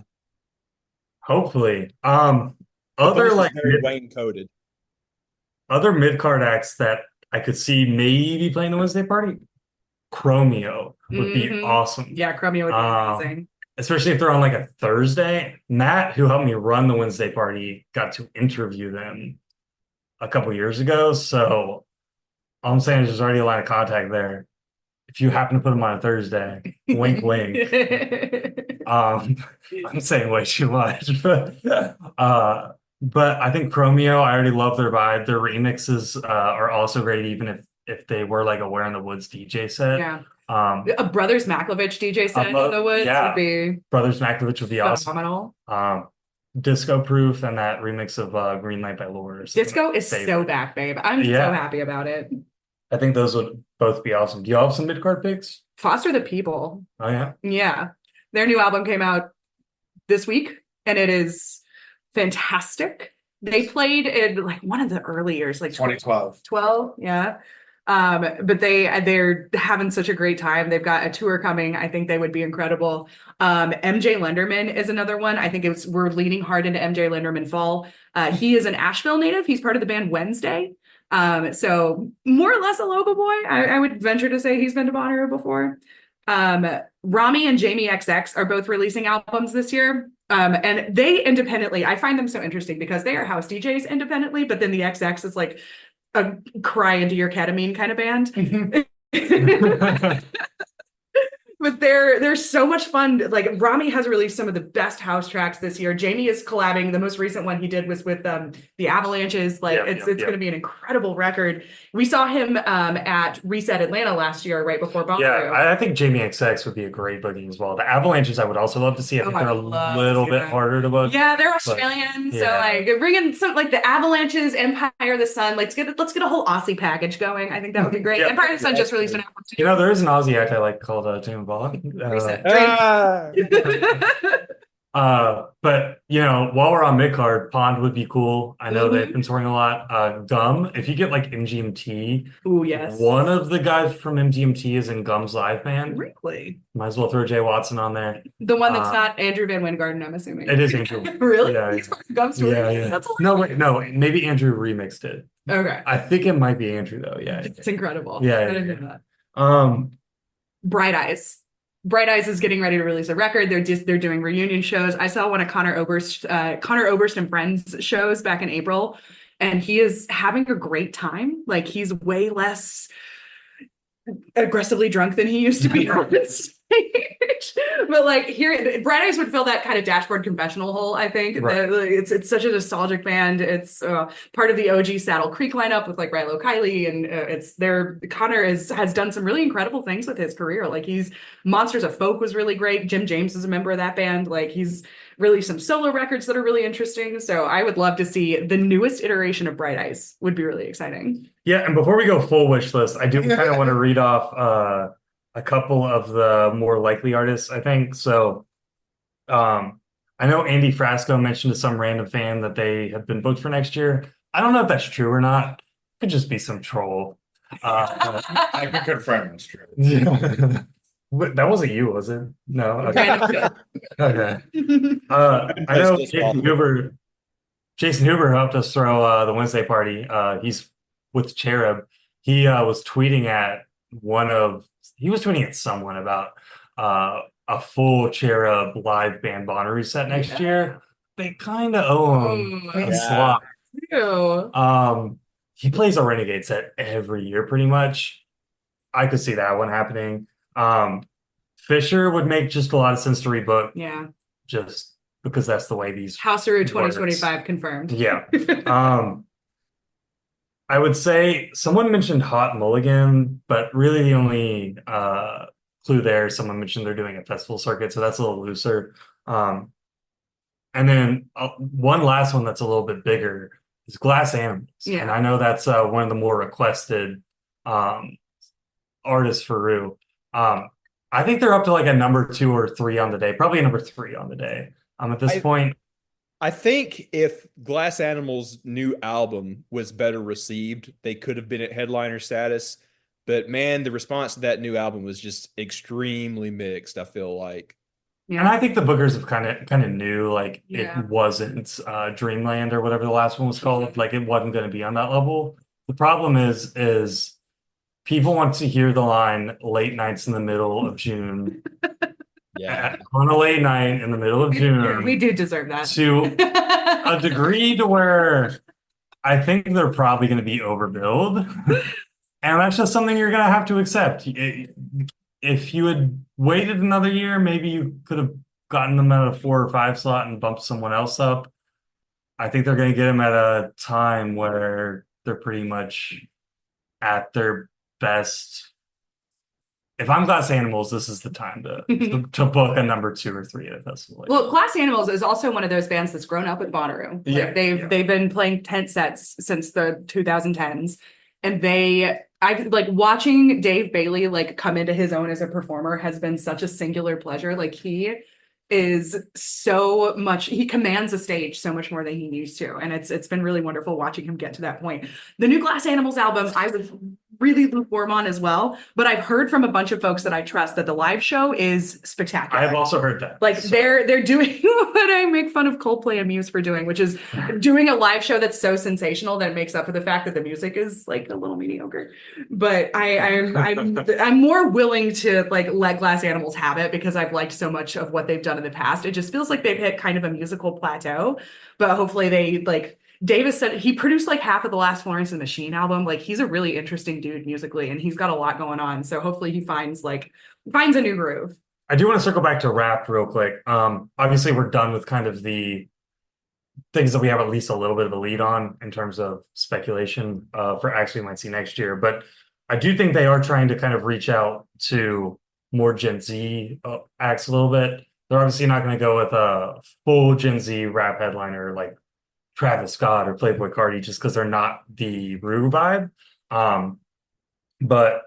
Speaker 3: Hopefully. Other like
Speaker 2: very Wayne coded.
Speaker 3: Other mid-card acts that I could see maybe playing the Wednesday party, Chromeo would be awesome.
Speaker 5: Yeah, Chromeo would be amazing.
Speaker 3: Especially if they're on like a Thursday. Matt, who helped me run the Wednesday party, got to interview them a couple years ago. So all I'm saying is there's already a line of contact there. If you happen to put them on a Thursday, wink, wink. I'm saying way too much, but I think Chromeo, I already love their vibe. Their remixes are also great, even if they were like a Where in the Woods DJ set.
Speaker 5: Yeah. A Brothers Maklovich DJ set in the Woods would be
Speaker 3: Brothers Maklovich would be
Speaker 5: phenomenal.
Speaker 3: Awesome. Disco Proof and that remix of Green Light by Lord.
Speaker 5: Disco is so back, babe. I'm so happy about it.
Speaker 3: I think those would both be awesome. Do you all have some mid-card picks?
Speaker 5: Foster the People.
Speaker 3: Oh yeah?
Speaker 5: Yeah. Their new album came out this week and it is fantastic. They played in like one of the early years, like
Speaker 4: 2012.
Speaker 5: 12, yeah. But they're having such a great time. They've got a tour coming. I think they would be incredible. MJ Lenderman is another one. I think we're leaning hard into MJ Lenderman fall. He is an Asheville native. He's part of the band Wednesday. So more or less a local boy. I would venture to say he's been to Bonnaroo before. Rami and Jamie XX are both releasing albums this year. And they independently, I find them so interesting because they are house DJs independently, but then the XX is like a cry into your ketamine kind of band. But they're so much fun. Like Rami has released some of the best house tracks this year. Jamie is collabing. The most recent one he did was with the Avalanches. Like it's going to be an incredible record. We saw him at Reset Atlanta last year, right before Bonnaroo.
Speaker 3: Yeah, I think Jamie XX would be a great booking as well. The Avalanches I would also love to see. I think they're a little bit harder to book.
Speaker 5: Yeah, they're Australian, so like bringing some like the Avalanches, Empire of the Sun. Let's get a whole Aussie package going. I think that would be great. Empire of the Sun just released an album too.
Speaker 3: You know, there is an Aussie act I like called Tim Ball. But you know, while we're on mid card, Pond would be cool. I know they've been touring a lot. Gum, if you get like MGMT,
Speaker 5: yes,
Speaker 3: one of the guys from MGMT is in Gum's live band.
Speaker 5: Really?
Speaker 3: Might as well throw Jay Watson on there.
Speaker 5: The one that's not Andrew Van Wingarden, I'm assuming.
Speaker 3: It is Andrew.
Speaker 5: Really?
Speaker 3: Yeah.
Speaker 5: Gum's tour?
Speaker 3: Yeah.
Speaker 5: That's
Speaker 3: no, maybe Andrew remixed it.
Speaker 5: Okay.
Speaker 3: I think it might be Andrew though. Yeah.
Speaker 5: It's incredible.
Speaker 3: Yeah.
Speaker 5: I didn't know that. Bright Eyes. Bright Eyes is getting ready to release a record. They're doing reunion shows. I saw one of Connor Oberst and Friends shows back in April, and he is having a great time. Like he's way less aggressively drunk than he used to be on stage. But like here, Bright Eyes would fill that kind of Dashboard Confessional hole. I think it's such a nostalgic band. It's part of the OG Saddle Creek lineup with like Rilo Kiley, and Connor has done some really incredible things with his career. Like Monsters of Folk was really great. Jim James is a member of that band. Like he's released some solo records that are really interesting. So I would love to see the newest iteration of Bright Eyes. Would be really exciting.
Speaker 3: Yeah, and before we go full wish list, I do kind of want to read off a couple of the more likely artists, I think. So I know Andy Frasco mentioned to some random fan that they have been booked for next year. I don't know if that's true or not. It could just be some troll.
Speaker 4: I can confirm that's true.
Speaker 3: Yeah. That wasn't you, was it? No. Okay.
Speaker 5: Kind of good.
Speaker 3: Okay. I know Jason Huber helped us throw the Wednesday party. He's with Cherub. He was tweeting at someone about a full Cherub live band Bonnaroo set next year. They kind of owe him a slot.
Speaker 5: Ew.
Speaker 3: He plays a Renegade set every year pretty much. I could see that one happening. Fisher would make just a lot of sense to rebook.
Speaker 5: Yeah.
Speaker 3: Just because that's the way these
Speaker 5: Houseroo 2025 confirmed.
Speaker 3: Yeah. I would say someone mentioned Hot Mulligan, but really the only clue there, someone mentioned they're doing a festival circuit, so that's a little looser. And then one last one that's a little bit bigger is Glass Animals.
Speaker 5: Yeah.
Speaker 3: And I know that's one of the more requested artists for Rue. I think they're up to like a number 2 or 3 on the day, probably a number 3 on the day. At this point,
Speaker 2: I think if Glass Animals' new album was better received, they could have been at headliner status. But man, the response to that new album was just extremely mixed, I feel like.
Speaker 5: Yeah.
Speaker 3: And I think the bookers have kind of knew like
Speaker 5: Yeah.
Speaker 3: it wasn't Dreamland or whatever the last one was called. Like it wasn't going to be on that level. The problem is people want to hear the line "late nights in the middle of June."
Speaker 2: Yeah.
Speaker 3: On a late night in the middle of June.
Speaker 5: We do deserve that.
Speaker 3: To a degree to where I think they're probably going to be overbilled. And that's just something you're going to have to accept. If you had waited another year, maybe you could have gotten them at a 4 or 5 slot and bumped someone else up. I think they're going to get them at a time where they're pretty much at their best. If I'm Glass Animals, this is the time to book a number 2 or 3 at a festival.
Speaker 5: Well, Glass Animals is also one of those bands that's grown up with Bonnaroo.
Speaker 3: Yeah,
Speaker 5: They've been playing tent sets since the 2010s, and I've like watching Dave Bailey like come into his own as a performer has been such a singular pleasure. Like he commands a stage so much more than he used to, and it's been really wonderful watching him get to that point. The new Glass Animals album I was really lukewarm on as well, but I've heard from a bunch of folks that I trust that the live show is spectacular.
Speaker 3: I've also heard that.
Speaker 5: Like they're doing what I make fun of Coldplay and Muse for doing, which is doing a live show that's so sensational that it makes up for the fact that the music is like a little mediocre. But I'm more willing to like let Glass Animals have it because I've liked so much of what they've done in the past. It just feels like they've hit kind of a musical plateau, but hopefully they like. Davis said he produced like half of the last Florence and the Machine album. Like he's a really interesting dude musically, and he's got a lot going on. So hopefully he finds a new groove.
Speaker 3: I do want to circle back to rap real quick. Obviously we're done with kind of the things that we have at least a little bit of a lead on in terms of speculation for acts we might see next year. But I do think they are trying to kind of reach out to more Gen Z acts a little bit. They're obviously not going to go with a full Gen Z rap headliner like Travis Scott or Playboi Carti just because they're not the Rue vibe. But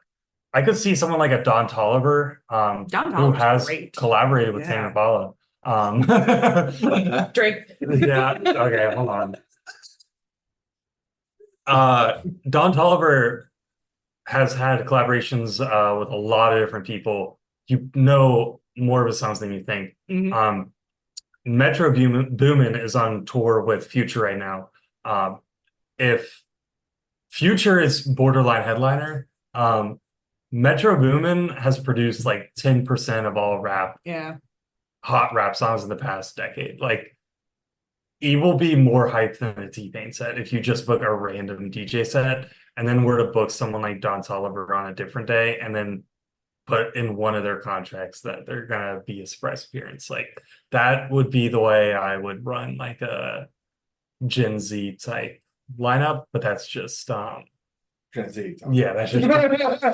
Speaker 3: I could see someone like a Don Toliver, who has collaborated with Tame Impala.
Speaker 5: Drake.
Speaker 3: Yeah. Okay. Hold on. Don Toliver has had collaborations with a lot of different people. You know more of his songs than you think.
Speaker 5: Mm-hmm.
Speaker 3: Metro Boomin is on tour with Future right now. If Future is borderline headliner, Metro Boomin has produced like 10% of all hot rap songs in the past decade. Like, it will be more hype than a T-Pain set if you just book a random DJ set and then were to book someone like Don Toliver on a different day and then put in one of their contracts that they're gonna be a surprise appearance. Like that would be the way I would run like a Gen Z type lineup, but that's just
Speaker 4: Gen Z.
Speaker 3: Yeah, that's just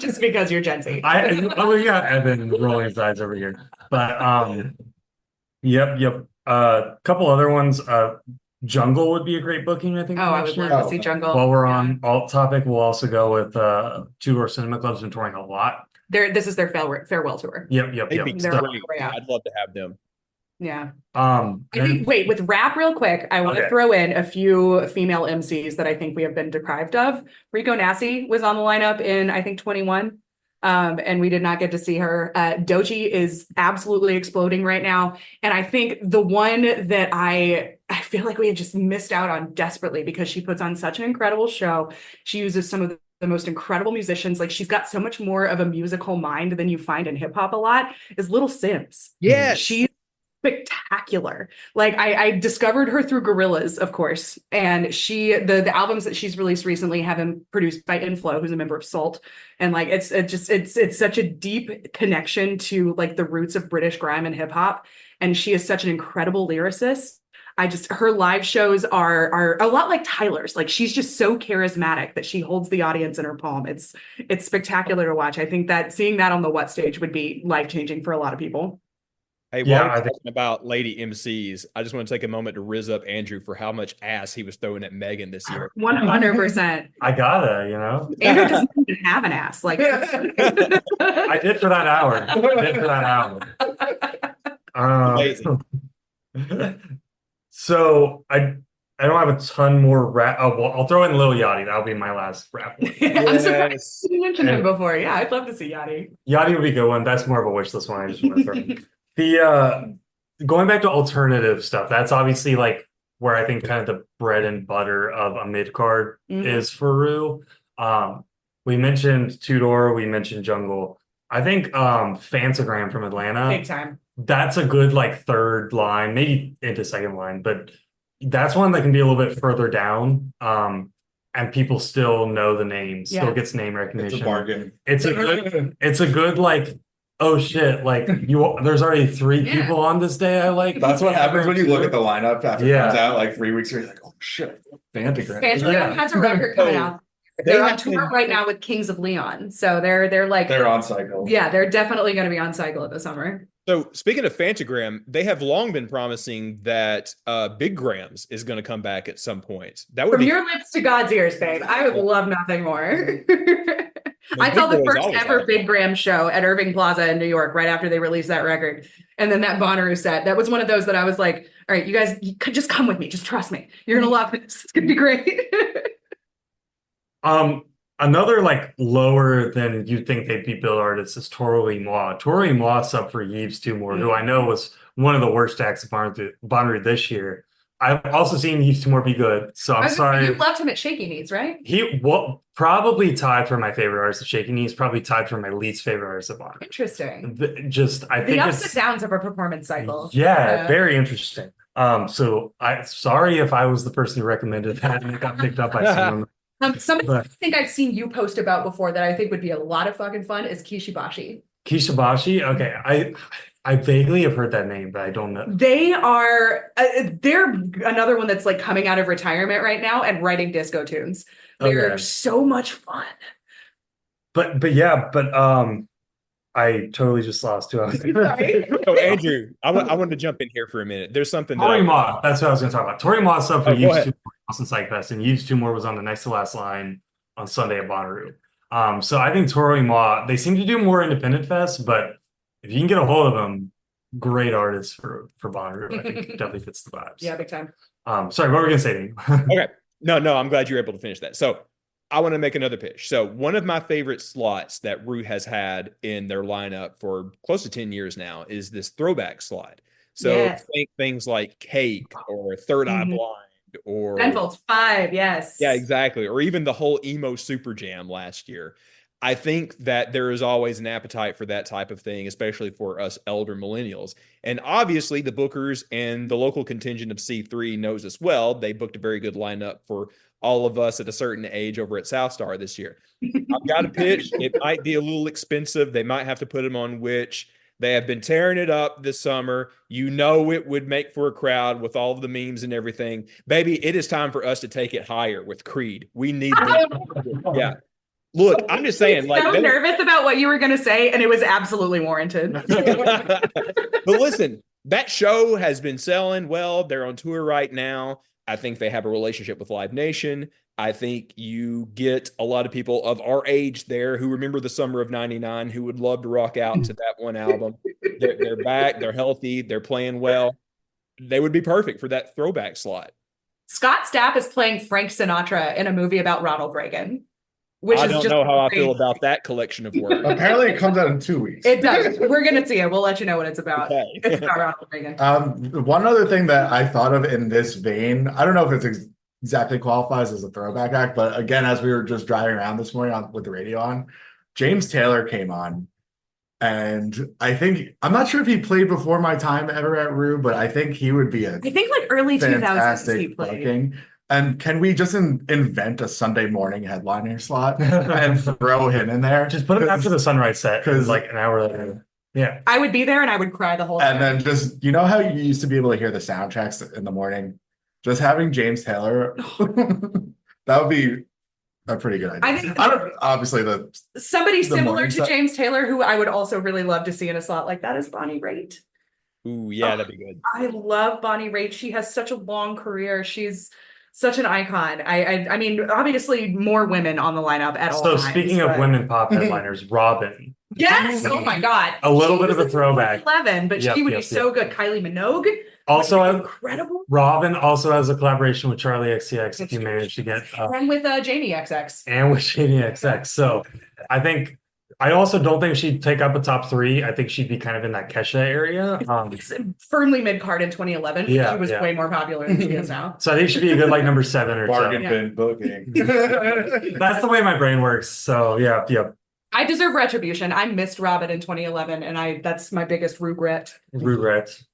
Speaker 5: just because you're Gen Z.
Speaker 3: We got Evan rolling his eyes over here. But yep. Couple other ones. Jungle would be a great booking, I think.
Speaker 5: I would love to see Jungle.
Speaker 3: While we're on alt topic, we'll also go with 2 Door Cinema Club's been touring a lot.
Speaker 5: This is their farewell tour.
Speaker 3: Yep.
Speaker 2: I'd love to have them.
Speaker 5: Yeah. I think, wait, with rap real quick, I want to throw in a few female MCs that I think we have been deprived of. Rico Nasty was on the lineup in, I think, 21. And we did not get to see her. Doechii is absolutely exploding right now. And I think the one that I feel like we had just missed out on desperately because she puts on such an incredible show. She uses some of the most incredible musicians. Like she's got so much more of a musical mind than you find in hip hop a lot, is Little Sims.
Speaker 2: Yes.
Speaker 5: She's spectacular. Like I discovered her through Gorillaz, of course, and the albums that she's released recently have been produced by Inflow, who's a member of Salt, and like it's such a deep connection to like the roots of British grime and hip hop, and she is such an incredible lyricist. Her live shows are a lot like Tyler's. Like she's just so charismatic that she holds the audience in her palm. It's spectacular to watch. I think that seeing that on the What stage would be life-changing for a lot of people.
Speaker 2: Hey, while we're talking about lady MCs, I just want to take a moment to riz up Andrew for how much ass he was throwing at Megan this year.
Speaker 5: 100%.
Speaker 3: I gotta, you know.
Speaker 5: Andrew doesn't even have an ass. Like
Speaker 3: I did for that hour. So I don't have a ton more rap. Oh, well, I'll throw in Lil Yachty. That'll be my last rap one.
Speaker 5: I'm surprised you mentioned him before. Yeah, I'd love to see Yachty.
Speaker 3: Yachty would be a good one. That's more of a wish list one. I just want to throw in. The going back to alternative stuff, that's obviously like where I think kind of the bread and butter of a mid card is for Rue. We mentioned Tudor, we mentioned Jungle. I think Fantagram from Atlanta.
Speaker 5: Big time.
Speaker 3: That's a good like third line, maybe into second line, but that's one that can be a little bit further down. And people still know the name, still gets name recognition.
Speaker 4: It's a bargain.
Speaker 3: It's a good like, oh shit, like there's already 3 people on this day I like.
Speaker 4: That's what happens when you look at the lineup after it comes out like 3 weeks ago. You're like, oh shit, Fantagram.
Speaker 5: Fantagram has a record coming out. They're on tour right now with Kings of Leon. So they're on
Speaker 4: cycle.
Speaker 5: Yeah, they're definitely going to be on cycle in the summer.
Speaker 2: So speaking of Fantagram, they have long been promising that Big Grams is going to come back at some point. That would
Speaker 5: From
Speaker 2: be
Speaker 5: your lips to God's ears, babe. I would love nothing more. I saw the first ever Big Gram show at Irving Plaza in New York right after they released that record. And then that Bonnaroo set, that was one of those that I was like, all right, you guys, you could just come with me. Just trust me. You're going to love this. It's going to be great.
Speaker 3: Another like lower than you'd think they'd be billed artists is Toro y Moi. Toro y Moi sub for Yves Tumor, who I know was one of the worst acts of Bonnaroo this year. I've also seen Yves Tumor be good, so I'm sorry.
Speaker 5: You loved him at Shaky Knees, right?
Speaker 3: He probably tied for my favorite artist at Shaky Knees, probably tied for my least favorite artist at Bonnaroo.
Speaker 5: Interesting.
Speaker 3: I think
Speaker 5: the ups and downs of a performance cycle.
Speaker 3: Yeah, very interesting. So sorry if I was the person who recommended that and it got picked up by someone.
Speaker 5: Something I think I've seen you post about before that I think would be a lot of fucking fun is Kishibashi.
Speaker 3: Kishibashi? Okay. I vaguely have heard that name, but I don't know.
Speaker 5: They are, they're another one that's like coming out of retirement right now and writing disco tunes. They're so much fun.
Speaker 3: But I totally just lost 2 hours.
Speaker 2: So Andrew, I wanted to jump in here for a minute. There's something
Speaker 3: Tori Ma, that's what I was going to talk about. Tori Ma sub for Yves Tumor Boston Psych Fest, and Yves Tumor was on the next to last line on Sunday at Bonnaroo. So I think Tori Ma, they seem to do more independent fests, but if you can get a hold of them, great artists for Bonnaroo. I think it definitely fits the vibes.
Speaker 5: Yeah, big time.
Speaker 3: Sorry, what were we going to say?
Speaker 2: Okay. No, I'm glad you were able to finish that. So I want to make another pitch. So one of my favorite slots that Rue has had in their lineup for close to 10 years now is this throwback slot. So think things like Cake or Third Eye Blind or
Speaker 5: 10 Volts 5, yes.
Speaker 2: Yeah, exactly. Or even the whole emo super jam last year. I think that there is always an appetite for that type of thing, especially for us elder millennials. And obviously the bookers and the local contingent of C3 knows as well. They booked a very good lineup for all of us at a certain age over at South Star this year. I've got a pitch. It might be a little expensive. They might have to put them on Which. They have been tearing it up this summer. You know it would make for a crowd with all of the memes and everything. Baby, it is time for us to take it higher with Creed. We need yeah. Look, I'm just saying.
Speaker 5: I was so nervous about what you were going to say, and it was absolutely warranted.
Speaker 2: But listen, that show has been selling well. They're on tour right now. I think they have a relationship with Live Nation. I think you get a lot of people of our age there who remember the summer of '99 who would love to rock out to that one album. They're back. They're healthy. They're playing well. They would be perfect for that throwback slot.
Speaker 5: Scott Stapp is playing Frank Sinatra in a movie about Ronald Reagan. which
Speaker 2: I
Speaker 5: is
Speaker 2: don't
Speaker 5: just
Speaker 2: know how I
Speaker 5: great.
Speaker 2: feel about that collection of words.
Speaker 4: Apparently, it comes out in 2 weeks.
Speaker 5: It does. We're gonna see it. We'll let you know what it's about.
Speaker 2: Okay.
Speaker 5: It's about Ronald Reagan.
Speaker 4: One other thing that I thought of in this vein, I don't know if it's exactly qualifies as a throwback act, but again, as we were just driving around this morning with the radio on, James Taylor came on. And I'm not sure if he played before my time ever at Rue, but I think he would be
Speaker 5: I think like early 2000s he
Speaker 4: fantastic
Speaker 5: played.
Speaker 4: booking. And can we just invent a Sunday morning headliner slot and throw him in there?
Speaker 3: Just put him after the sunrise set,
Speaker 4: 'cause-
Speaker 3: like an hour later. Yeah.
Speaker 5: I would be there and I would cry the whole
Speaker 4: And
Speaker 5: time.
Speaker 4: then just, you know how you used to be able to hear the soundtracks in the morning? Just having James Taylor, that would be a pretty good idea.
Speaker 5: I think
Speaker 4: obviously
Speaker 5: somebody
Speaker 4: the
Speaker 5: similar
Speaker 4: morning
Speaker 5: to
Speaker 4: set.
Speaker 5: James Taylor, who I would also really love to see in a slot like that, is Bonnie Raitt.
Speaker 2: Ooh, yeah, that'd be good.
Speaker 5: I love Bonnie Raitt. She has such a long career. She's such an icon. I mean, obviously more women on the lineup at all
Speaker 3: So
Speaker 5: times.
Speaker 3: speaking of
Speaker 5: but-
Speaker 3: women pop headliners, Robin.
Speaker 5: Yes. Oh my God.
Speaker 3: A little
Speaker 5: She
Speaker 3: bit of
Speaker 5: was
Speaker 3: a throwback.
Speaker 5: 11, but
Speaker 3: Yep,
Speaker 5: she would
Speaker 3: yep,
Speaker 5: be so good. Kylie Minogue.
Speaker 3: Also,
Speaker 5: Incredible.
Speaker 3: Robin also has a collaboration with Charlie XCX if
Speaker 5: That's
Speaker 3: you
Speaker 5: true.
Speaker 3: manage to get
Speaker 5: And with Jamie XX.
Speaker 3: and with Shady XX. So I also don't think she'd take up a top 3. I think she'd be kind of in that Kesha area.
Speaker 5: Firmly mid card in 2011.
Speaker 3: Yeah,
Speaker 5: She was
Speaker 3: yeah.
Speaker 5: way more popular than she is now.
Speaker 3: So I think she'd be a good like number 7 or
Speaker 4: bargain
Speaker 3: so.
Speaker 4: bin booking.
Speaker 3: That's the way my brain works. So yeah.
Speaker 5: I deserve retribution. I missed Robin in 2011, and that's my biggest regret.
Speaker 3: Regrets.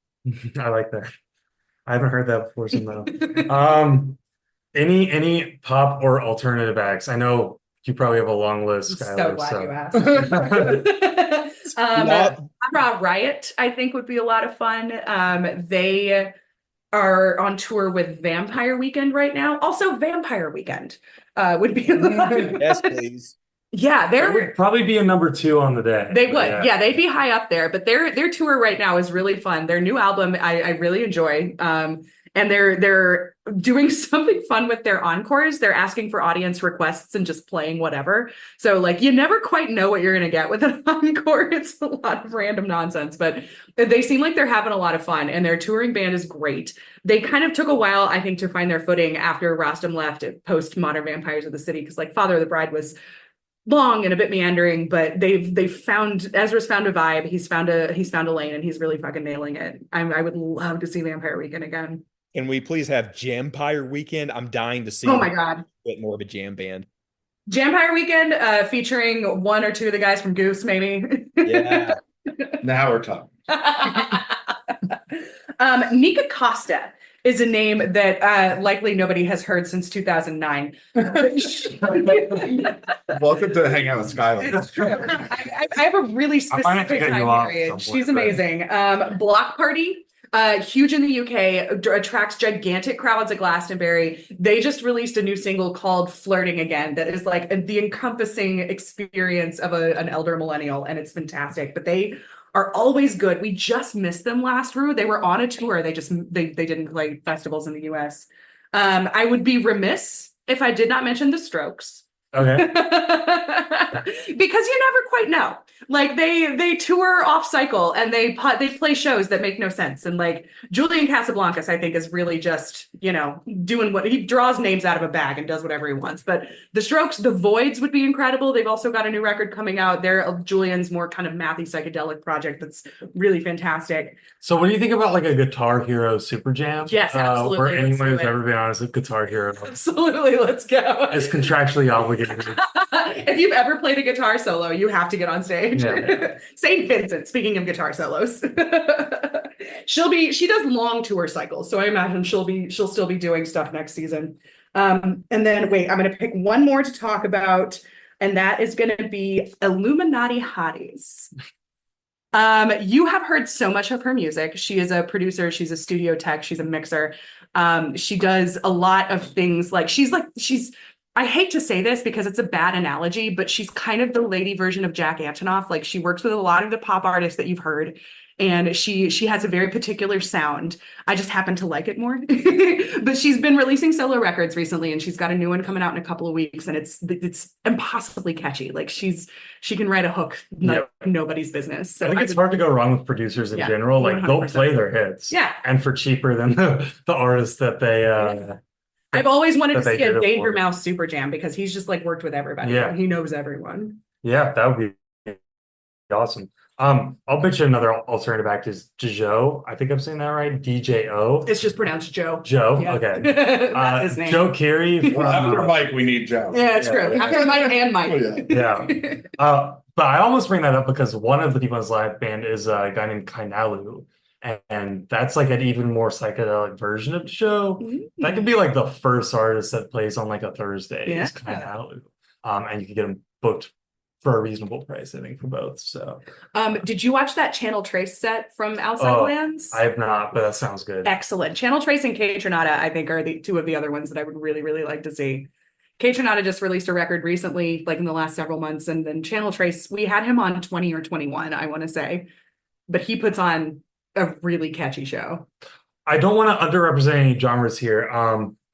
Speaker 3: I like that. I haven't heard that before, so no. Any pop or alternative acts? I know you probably have a long list,
Speaker 5: I'm
Speaker 3: Skyler.
Speaker 5: so glad you asked. Raw Riot, I think, would be a lot of fun. They are on tour with Vampire Weekend right now. Also, Vampire Weekend would be a lot of
Speaker 2: Yes,
Speaker 5: fun.
Speaker 2: please.
Speaker 5: Yeah,
Speaker 3: That would probably be a number 2 on the day.
Speaker 5: They
Speaker 3: but
Speaker 5: would. Yeah, they'd be high up there. But their tour right now is really fun. Their new album, I really enjoy. And they're doing something fun with their encores. They're asking for audience requests and just playing whatever. So like you never quite know what you're gonna get with an encore. It's a lot of random nonsense, but they seem like they're having a lot of fun, and their touring band is great. They kind of took a while, I think, to find their footing after Rostam left post Modern Vampires of the City, because like Father of the Bride was long and a bit meandering, but they've found Ezra's found a vibe. He's found a lane, and he's really fucking nailing it. I would love to see Vampire Weekend again.
Speaker 2: Can we please have Jampire Weekend? I'm dying to see
Speaker 5: Oh my God.
Speaker 2: a bit more of a jam band.
Speaker 5: Jampire Weekend, featuring 1 or 2 of the guys from Goose, maybe.
Speaker 2: Yeah.
Speaker 4: Now we're talking.
Speaker 5: Nika Costa is a name that likely nobody has heard since 2009.
Speaker 4: Welcome to hang out with Skyler.
Speaker 5: It's true. I have a really
Speaker 3: I might have to
Speaker 5: specific
Speaker 3: get you
Speaker 5: time
Speaker 3: off
Speaker 5: period.
Speaker 3: some point,
Speaker 5: She's
Speaker 3: but-
Speaker 5: amazing. Block Party. Huge in the UK, attracts gigantic crowds at Glastonbury. They just released a new single called Flirting Again that is like the encompassing experience of an elder millennial, and it's fantastic. But they are always good. We just missed them last Rue. They were on a tour. They didn't play festivals in the US. I would be remiss if I did not mention the Strokes.
Speaker 3: Okay.
Speaker 5: Because you never quite know. Like they tour off cycle, and they play shows that make no sense. And like Julian Casablancas, I think, is really just, doing what he draws names out of a bag and does whatever he wants. But the Strokes, the Voids would be incredible. They've also got a new record coming out. They're Julian's more kind of mathy psychedelic project that's really fantastic.
Speaker 3: So what do you think about like a Guitar Hero Super Jam?
Speaker 5: Yes, absolutely.
Speaker 3: Where
Speaker 5: Let's
Speaker 3: anyone
Speaker 5: do
Speaker 3: who's
Speaker 5: it.
Speaker 3: ever been on as a Guitar Hero
Speaker 5: Absolutely, let's go.
Speaker 3: is contractually obligated.
Speaker 5: If you've ever played a guitar solo, you have to get on stage.
Speaker 3: Yeah.
Speaker 5: St. Vincent, speaking of guitar solos. She does long tour cycles, so I imagine she'll still be doing stuff next season. And then wait, I'm gonna pick one more to talk about, and that is gonna be Illuminati Hotties. You have heard so much of her music. She is a producer, she's a studio tech, she's a mixer. She does a lot of things she's I hate to say this because it's a bad analogy, but she's kind of the lady version of Jack Antonoff. Like she works with a lot of the pop artists that you've heard, and she has a very particular sound. I just happen to like it more. But she's been releasing solo records recently, and she's got a new one coming out in a couple of weeks, and it's impossibly catchy. Like she can write a hook like nobody's business. So
Speaker 3: I think it's hard to go wrong with producers in general. Like they'll
Speaker 5: 100%.
Speaker 3: play their hits.
Speaker 5: Yeah.
Speaker 3: And for cheaper than the artists that they
Speaker 5: I've always wanted to
Speaker 3: that they
Speaker 5: see a
Speaker 3: did it
Speaker 5: Danger
Speaker 3: for.
Speaker 5: Mouse Super Jam because he's just like worked with everybody.
Speaker 3: Yeah.
Speaker 5: He knows everyone.
Speaker 3: Yeah, that would be awesome. I'll bet you another alternative act is Joe. I think I'm saying that right. DJO.
Speaker 5: It's just pronounced Joe.
Speaker 3: Joe.
Speaker 5: Yeah.
Speaker 3: Okay.
Speaker 5: That's his name.
Speaker 3: Joe Carey.
Speaker 4: Well, after Mike, we need Joe.
Speaker 5: Yeah, it's true. After Mike and Mike.
Speaker 4: Oh,
Speaker 3: Yeah. But I almost bring that up because one of the people in his live band is a guy named Kainalu. And that's like an even more psychedelic version of the show. That could be like the first artist that plays on like a Thursday is Kainalu. And you can get him booked for a reasonable price, I think, for both. So
Speaker 5: did you watch that Channel Trace set from Outside Lands?
Speaker 3: I have not, but that sounds good.
Speaker 5: Excellent. Channel Trace and K Tronada, I think, are the two of the other ones that I would really, really like to see. K Tronada just released a record recently, like in the last several months, and then Channel Trace, we had him on 20 or 21, I want to say, but he puts on a really catchy show.
Speaker 3: I don't want to underrepresent any genres here.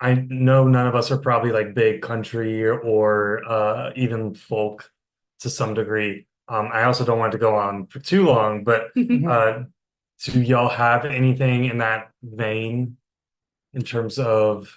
Speaker 3: I know none of us are probably like big country or even folk to some degree. I also don't want to go on for too long, but do y'all have anything in that vein in terms of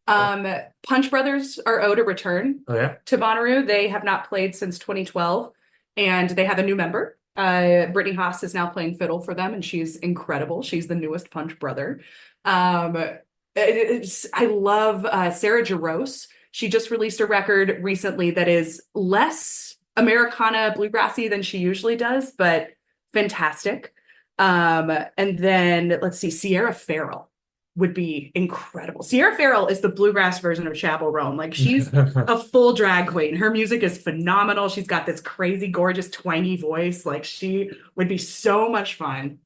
Speaker 5: Punch Brothers are owed a return to Bonnaroo. They have not played since 2012, and they have a new member. Brittany Haas is now playing fiddle for them, and she's incredible. She's the newest Punch Brother. I love Sarah Jarosz. She just released a record recently that is less Americana bluegrassy than she usually does, but fantastic. And then let's see, Sierra Farrell would be incredible. Sierra Farrell is the bluegrass version of Chapel Roan. Like, she's a full drag queen. Her music is phenomenal. She's got this crazy, gorgeous, twangy voice. Like, she would be so much fun.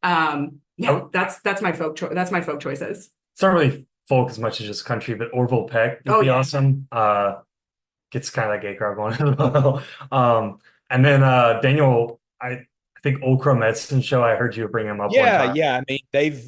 Speaker 5: That's my folk that's my folk choices.
Speaker 3: It's not really folk as much as just country, but Orville Peck would be awesome. Gets kind of that gay crowd going as well. And then Daniel, I think Old Crow Medicine Show, I heard you bring him up one time.
Speaker 2: Yeah. I mean, they've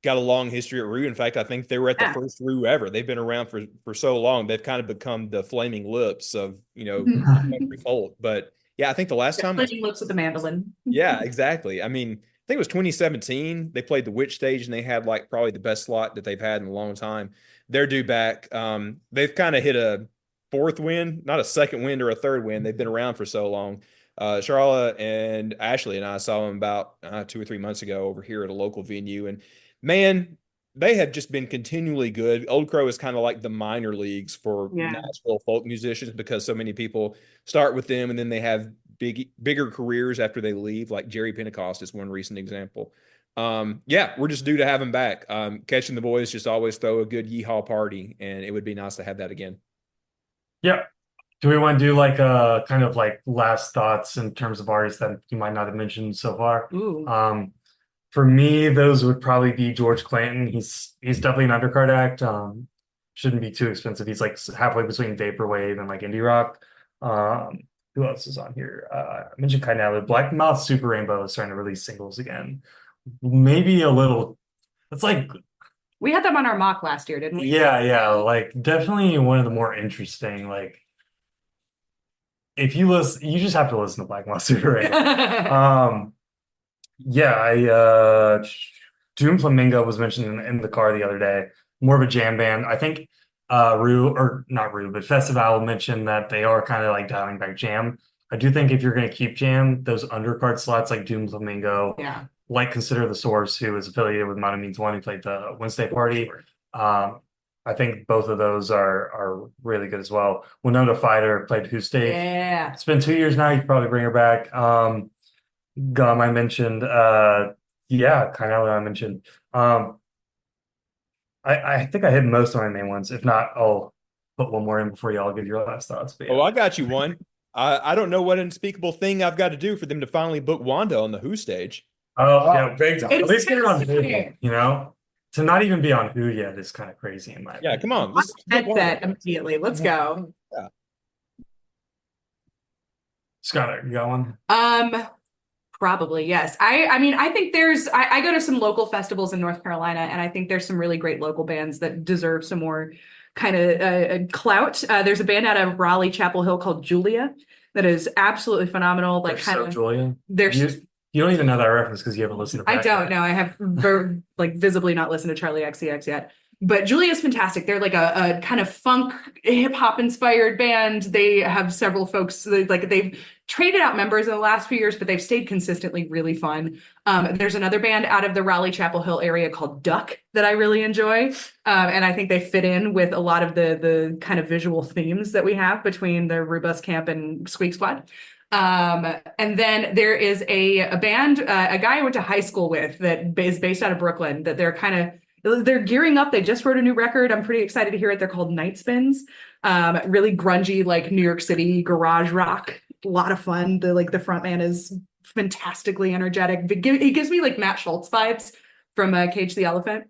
Speaker 2: got a long history at Rue. In fact, I think they were at the first Rue ever. They've been around for so long. They've kind of become the flaming lips of, country folk. But yeah, I think the last time
Speaker 5: Flaming lips with the mandolin.
Speaker 2: Yeah, exactly. I mean, I think it was 2017. They played the Witch Stage, and they had like probably the best slot that they've had in a long time. They're due back. They've kind of hit a fourth win, not a second wind or a third wind. They've been around for so long. Sharla and Ashley and I saw them about 2 or 3 months ago over here at a local venue, and man, they have just been continually good. Old Crow is kind of like the minor leagues for Nashville folk musicians because so many people start with them and then they have bigger careers after they leave. Like Jerry Pentecost is one recent example. We're just due to have him back. Catching the Boys just always throw a good yeehaw party, and it would be nice to have that again.
Speaker 3: Yeah. Do we want to do like a kind of like last thoughts in terms of artists that you might not have mentioned so far?
Speaker 5: Ooh.
Speaker 3: For me, those would probably be George Clanton. He's definitely an undercard act. Shouldn't be too expensive. He's like halfway between vaporwave and like indie rock. Who else is on here? I mentioned Kainalu. Black Mouth Super Rainbow is starting to release singles again. Maybe a little. It's like
Speaker 5: we had them on our mock last year, didn't we?
Speaker 3: Yeah. Like definitely one of the more interesting. Like if you listen, you just have to listen to Black Mouth Super Rainbow. Doom Flamingo was mentioned in the car the other day. More of a jam band. I think but Festival mentioned that they are kind of like dialing back jam. I do think if you're going to keep jam, those undercard slots like Doom Flamingo, like Consider the Source, who is affiliated with Mountain Means One, who played the Wednesday party. I think both of those are really good as well. Winona Fighter played Who State.
Speaker 5: Yeah.
Speaker 3: It's been 2 years now. You could probably bring her back. Gum I mentioned. Kind of I mentioned. I think I hit most of my main ones. If not, I'll put one more in before y'all give your last thoughts. But
Speaker 2: I got you one. I don't know what unspeakable thing I've got to do for them to finally book Wanda on the Who Stage.
Speaker 3: Big time. At least get it on Who, To not even be on Who yet is kind of crazy in my opinion.
Speaker 2: Yeah, come on.
Speaker 5: Headset immediately. Let's go.
Speaker 2: Yeah.
Speaker 3: Skyler, you got one?
Speaker 5: Probably, yes. I mean, I think I go to some local festivals in North Carolina, and I think there's some really great local bands that deserve some more kind of clout. There's a band out of Raleigh, Chapel Hill called Julia that is absolutely phenomenal. Like,
Speaker 3: Julia.
Speaker 5: There's
Speaker 3: You don't even know that reference because you haven't listened to
Speaker 5: I don't know. I have visibly not listened to Charlie XCX yet. But Julia's fantastic. They're like a kind of funk hip hop inspired band. They have several folks they've traded out members in the last few years, but they've stayed consistently really fun. There's another band out of the Raleigh Chapel Hill area called Duck that I really enjoy. And I think they fit in with a lot of the kind of visual themes that we have between the Rubus Camp and Squeak Squad. And then there is a band, a guy I went to high school with that is based out of Brooklyn, that they're gearing up. They just wrote a new record. I'm pretty excited to hear it. They're called Night Spins. Really grungy, like New York City garage rock. A lot of fun. The front man is fantastically energetic. He gives me like Matt Schultz vibes from Cage the Elephant.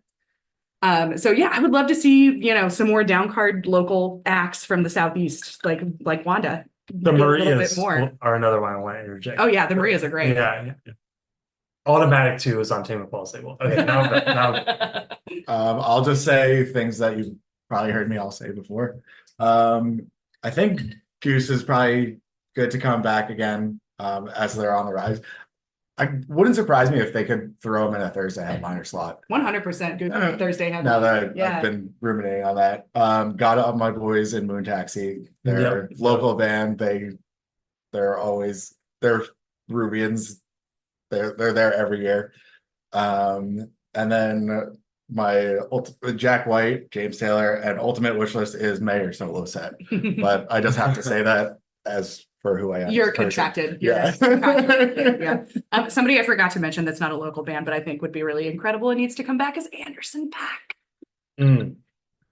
Speaker 5: So yeah, I would love to see, some more downcard local acts from the Southeast, like Wanda.
Speaker 3: The
Speaker 5: Do a little
Speaker 3: Marias
Speaker 5: bit more.
Speaker 3: are another one I want to interject.
Speaker 5: Oh yeah, the Marias are great.
Speaker 3: Yeah. Automatic 2 is on Tame Impala Stable. Okay, now
Speaker 4: I'll just say things that you've probably heard me all say before. I think Goose is probably good to come back again as they're on the rise. I wouldn't surprise me if they could throw him in a Thursday headliner slot.
Speaker 5: 100% good Thursday headline.
Speaker 4: Now that
Speaker 5: Yeah.
Speaker 4: I've been ruminating on that. Got up my boys in Moon Taxi. They're
Speaker 3: Yep.
Speaker 4: local band. They're Rubians. They're there every year. And then my Jack White, James Taylor, and ultimate wish list is Mayor solo set. But I just have to say that as for who I am.
Speaker 5: You're
Speaker 4: as a person.
Speaker 5: contracted.
Speaker 4: Yeah.
Speaker 5: Yeah. Somebody I forgot to mention that's not a local band, but I think would be really incredible and needs to come back is Anderson .Paak.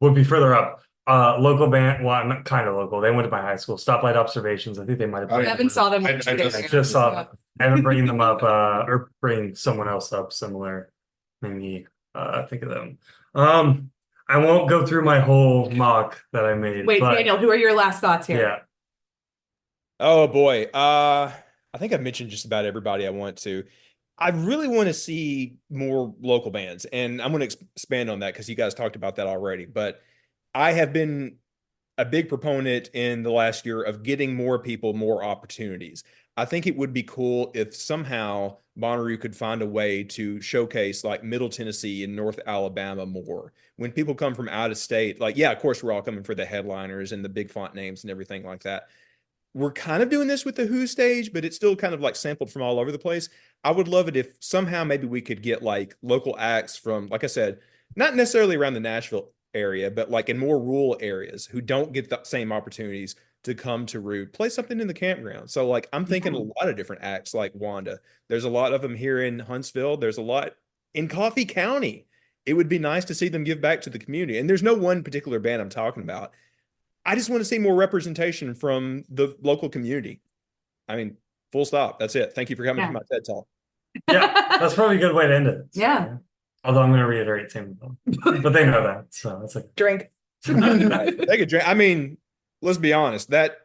Speaker 3: Would be further up. Local band, well, not kind of local. They went to my high school. Stoplight Observations. I think they might have played.
Speaker 5: Evan saw them.
Speaker 4: I
Speaker 3: Just saw Evan bringing them up, or bring someone else up similar. Maybe think of them. I won't go through my whole mock that I made.
Speaker 5: Wait,
Speaker 3: but,
Speaker 5: Daniel, who are your last thoughts here?
Speaker 3: Yeah.
Speaker 2: Oh boy. I think I've mentioned just about everybody I want to. I really want to see more local bands, and I'm going to expand on that because you guys talked about that already. But I have been a big proponent in the last year of getting more people more opportunities. I think it would be cool if somehow Bonnaroo could find a way to showcase like Middle Tennessee and North Alabama more. When people come from out of state, like, yeah, of course, we're all coming for the headliners and the big font names and everything like that. We're kind of doing this with the Who stage, but it's still kind of like sampled from all over the place. I would love it if somehow maybe we could get like local acts from, like I said, not necessarily around the Nashville area, but like in more rural areas who don't get the same opportunities to come to Rude, play something in the campground. So like I'm thinking a lot of different acts like Wanda. There's a lot of them here in Huntsville. There's a lot in Coffee County. It would be nice to see them give back to the community. And there's no one particular band I'm talking about. I just want to see more representation from the local community. I mean, full stop. That's it. Thank you for coming to my TED Talk.
Speaker 3: Yeah, that's probably a good way to end it.
Speaker 5: Yeah.
Speaker 3: Although I'm going to reiterate Tim, but they know that, so that's like
Speaker 5: Drink.
Speaker 2: Take a drink. I mean, let's be honest. That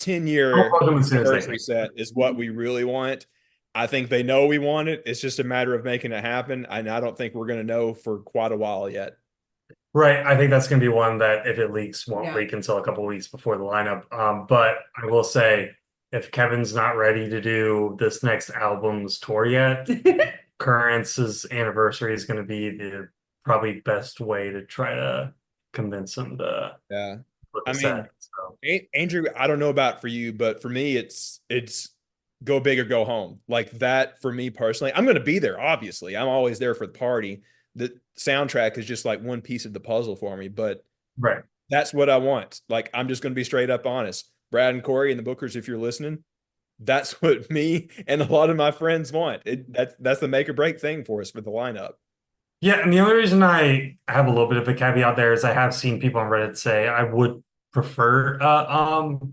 Speaker 2: 10-year anniversary set is what we really want. I think they know we want it. It's just a matter of making it happen, and I don't think we're going to know for quite a while yet.
Speaker 3: Right. I think that's going to be one that if it leaks, won't leak until a couple of weeks before the lineup. But I will say, if Kevin's not ready to do this next album's tour yet, Currence's anniversary is going to be the probably best way to try to convince him to.
Speaker 2: Yeah.
Speaker 3: I mean,
Speaker 2: Andrew, I don't know about for you, but for me, it's go big or go home. Like that for me personally. I'm going to be there, obviously. I'm always there for the party. The soundtrack is just like one piece of the puzzle for me, but
Speaker 3: right,
Speaker 2: that's what I want. Like, I'm just going to be straight up honest. Brad and Corey and the Bookers, if you're listening, that's what me and a lot of my friends want. That's the make or break thing for us for the lineup.
Speaker 3: Yeah, and the only reason I have a little bit of a caveat there is I have seen people on Reddit say I would prefer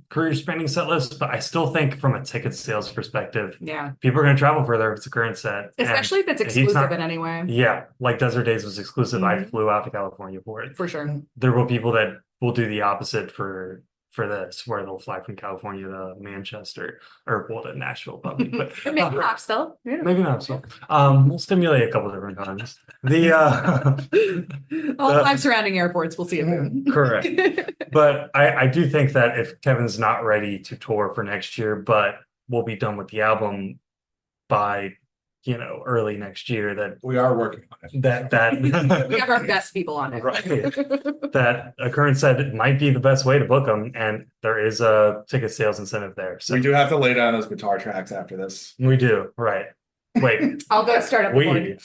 Speaker 3: career spanning set list, but I still think from a ticket sales perspective, people are going to travel further if it's a current set,
Speaker 5: especially if it's exclusive in any way.
Speaker 3: Yeah, like Desert Days was exclusive. I flew out to California for it.
Speaker 5: For sure.
Speaker 3: There will people that will do the opposite for this, where they'll fly from California to Manchester or to Nashville, probably. But
Speaker 5: maybe Knoxville. Yeah.
Speaker 3: Maybe Knoxville. We'll stimulate a couple different times.
Speaker 5: All 5 surrounding airports will see it.
Speaker 3: Correct. But I do think that if Kevin's not ready to tour for next year, but we'll be done with the album by early next year that
Speaker 4: We are working on it.
Speaker 3: that
Speaker 5: We have our best people on it.
Speaker 3: right, that Occurrence said it might be the best way to book them, and there is a ticket sales incentive there. So
Speaker 4: We do have to lay down those guitar tracks after this.
Speaker 3: we do, right. Wait,
Speaker 5: I'll go start up the
Speaker 3: we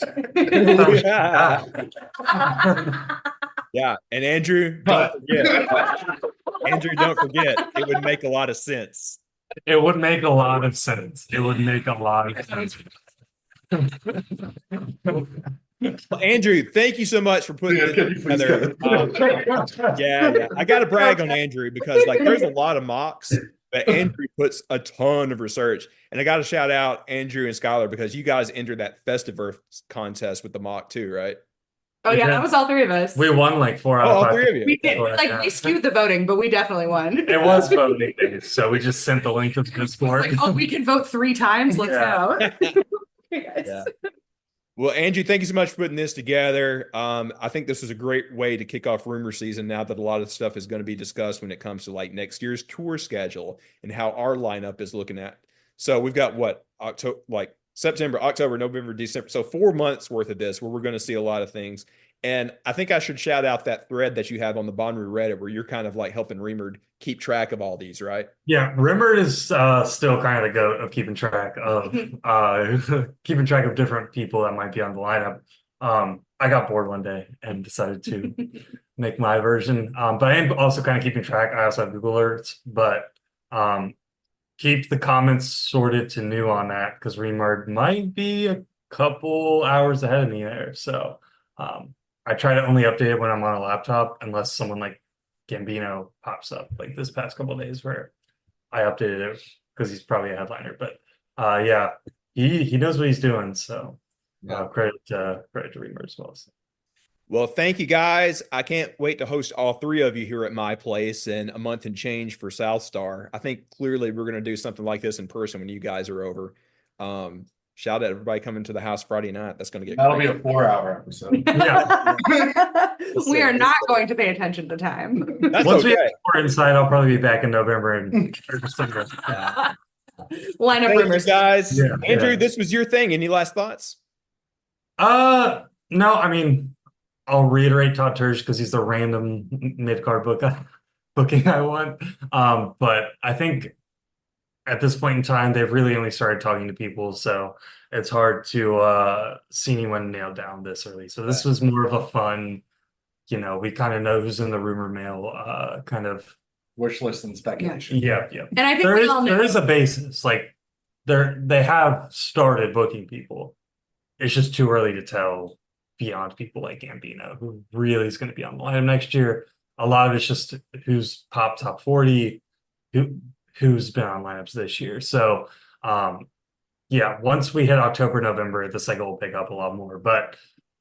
Speaker 2: Yeah, and Andrew, don't forget, it would make a lot of sense.
Speaker 3: it would make a lot of sense. It would make a lot of sense.
Speaker 2: Well, Andrew, thank you so much for putting this together. Yeah, I got to brag on Andrew because like there's a lot of mocks, but Andrew puts a ton of research. And I got to shout out Andrew and Skyler because you guys entered that Festiverse contest with the mock too, right?
Speaker 5: Oh yeah, that was all three of us.
Speaker 3: We won like 4 out of
Speaker 2: all
Speaker 3: 5.
Speaker 2: three of you.
Speaker 5: We did. Like we skewed the voting, but we definitely won.
Speaker 3: It was voting days, so we just sent the link to the Discord.
Speaker 5: Like, oh, we can vote 3 times. Let's go. Yes.
Speaker 2: Yeah. Well, Andrew, thank you so much for putting this together. I think this is a great way to kick off rumor season now that a lot of stuff is going to be discussed when it comes to like next year's tour schedule and how our lineup is looking at. So we've got September, October, November, December. So 4 months worth of this where we're going to see a lot of things. And I think I should shout out that thread that you have on the Bonnaroo Reddit where you're kind of like helping Remerd keep track of all these, right?
Speaker 3: Yeah, Rimmer is still kind of the goat of keeping track of different people that might be on the lineup. I got bored one day and decided to make my version. But I am also kind of keeping track. I also have Google Alerts, but keep the comments sorted to new on that because Remerd might be a couple hours ahead of me there. So I try to only update it when I'm on a laptop unless someone like Gambino pops up like this past couple of days where I updated it because he's probably a headliner. But yeah, he knows what he's doing. So credit to Reamer as well. So.
Speaker 2: Well, thank you guys. I can't wait to host all 3 of you here at my place in a month and change for South Star. I think clearly we're going to do something like this in person when you guys are over. Shout out everybody coming to the house Friday night. That's going to get
Speaker 4: That'll
Speaker 2: great.
Speaker 4: be a 4-hour episode.
Speaker 3: Yeah.
Speaker 5: We are not going to pay attention to time.
Speaker 2: That's
Speaker 3: Once we
Speaker 2: okay.
Speaker 3: have more insight, I'll probably be back in November and
Speaker 5: Line of
Speaker 2: Thanks,
Speaker 5: rumors.
Speaker 2: guys.
Speaker 3: Yeah,
Speaker 2: Andrew,
Speaker 3: yeah.
Speaker 2: this was your thing. Any last thoughts?
Speaker 3: No, I mean, I'll reiterate Todd Turge because he's the random mid-card booking I want. But I think at this point in time, they've really only started talking to people, so it's hard to see anyone nailed down this early. So this was more of a fun, we kind of know who's in the rumor mill, kind of.
Speaker 4: Wish list and speculation.
Speaker 3: Yeah.
Speaker 5: And I think we all know.
Speaker 3: there is a basis. Like they have started booking people. It's just too early to tell beyond people like Gambino, who really is going to be on the lineup next year. A lot of it's just who's top 40, who's been on lineups this year. So yeah, once we hit October, November, the cycle will pick up a lot more. But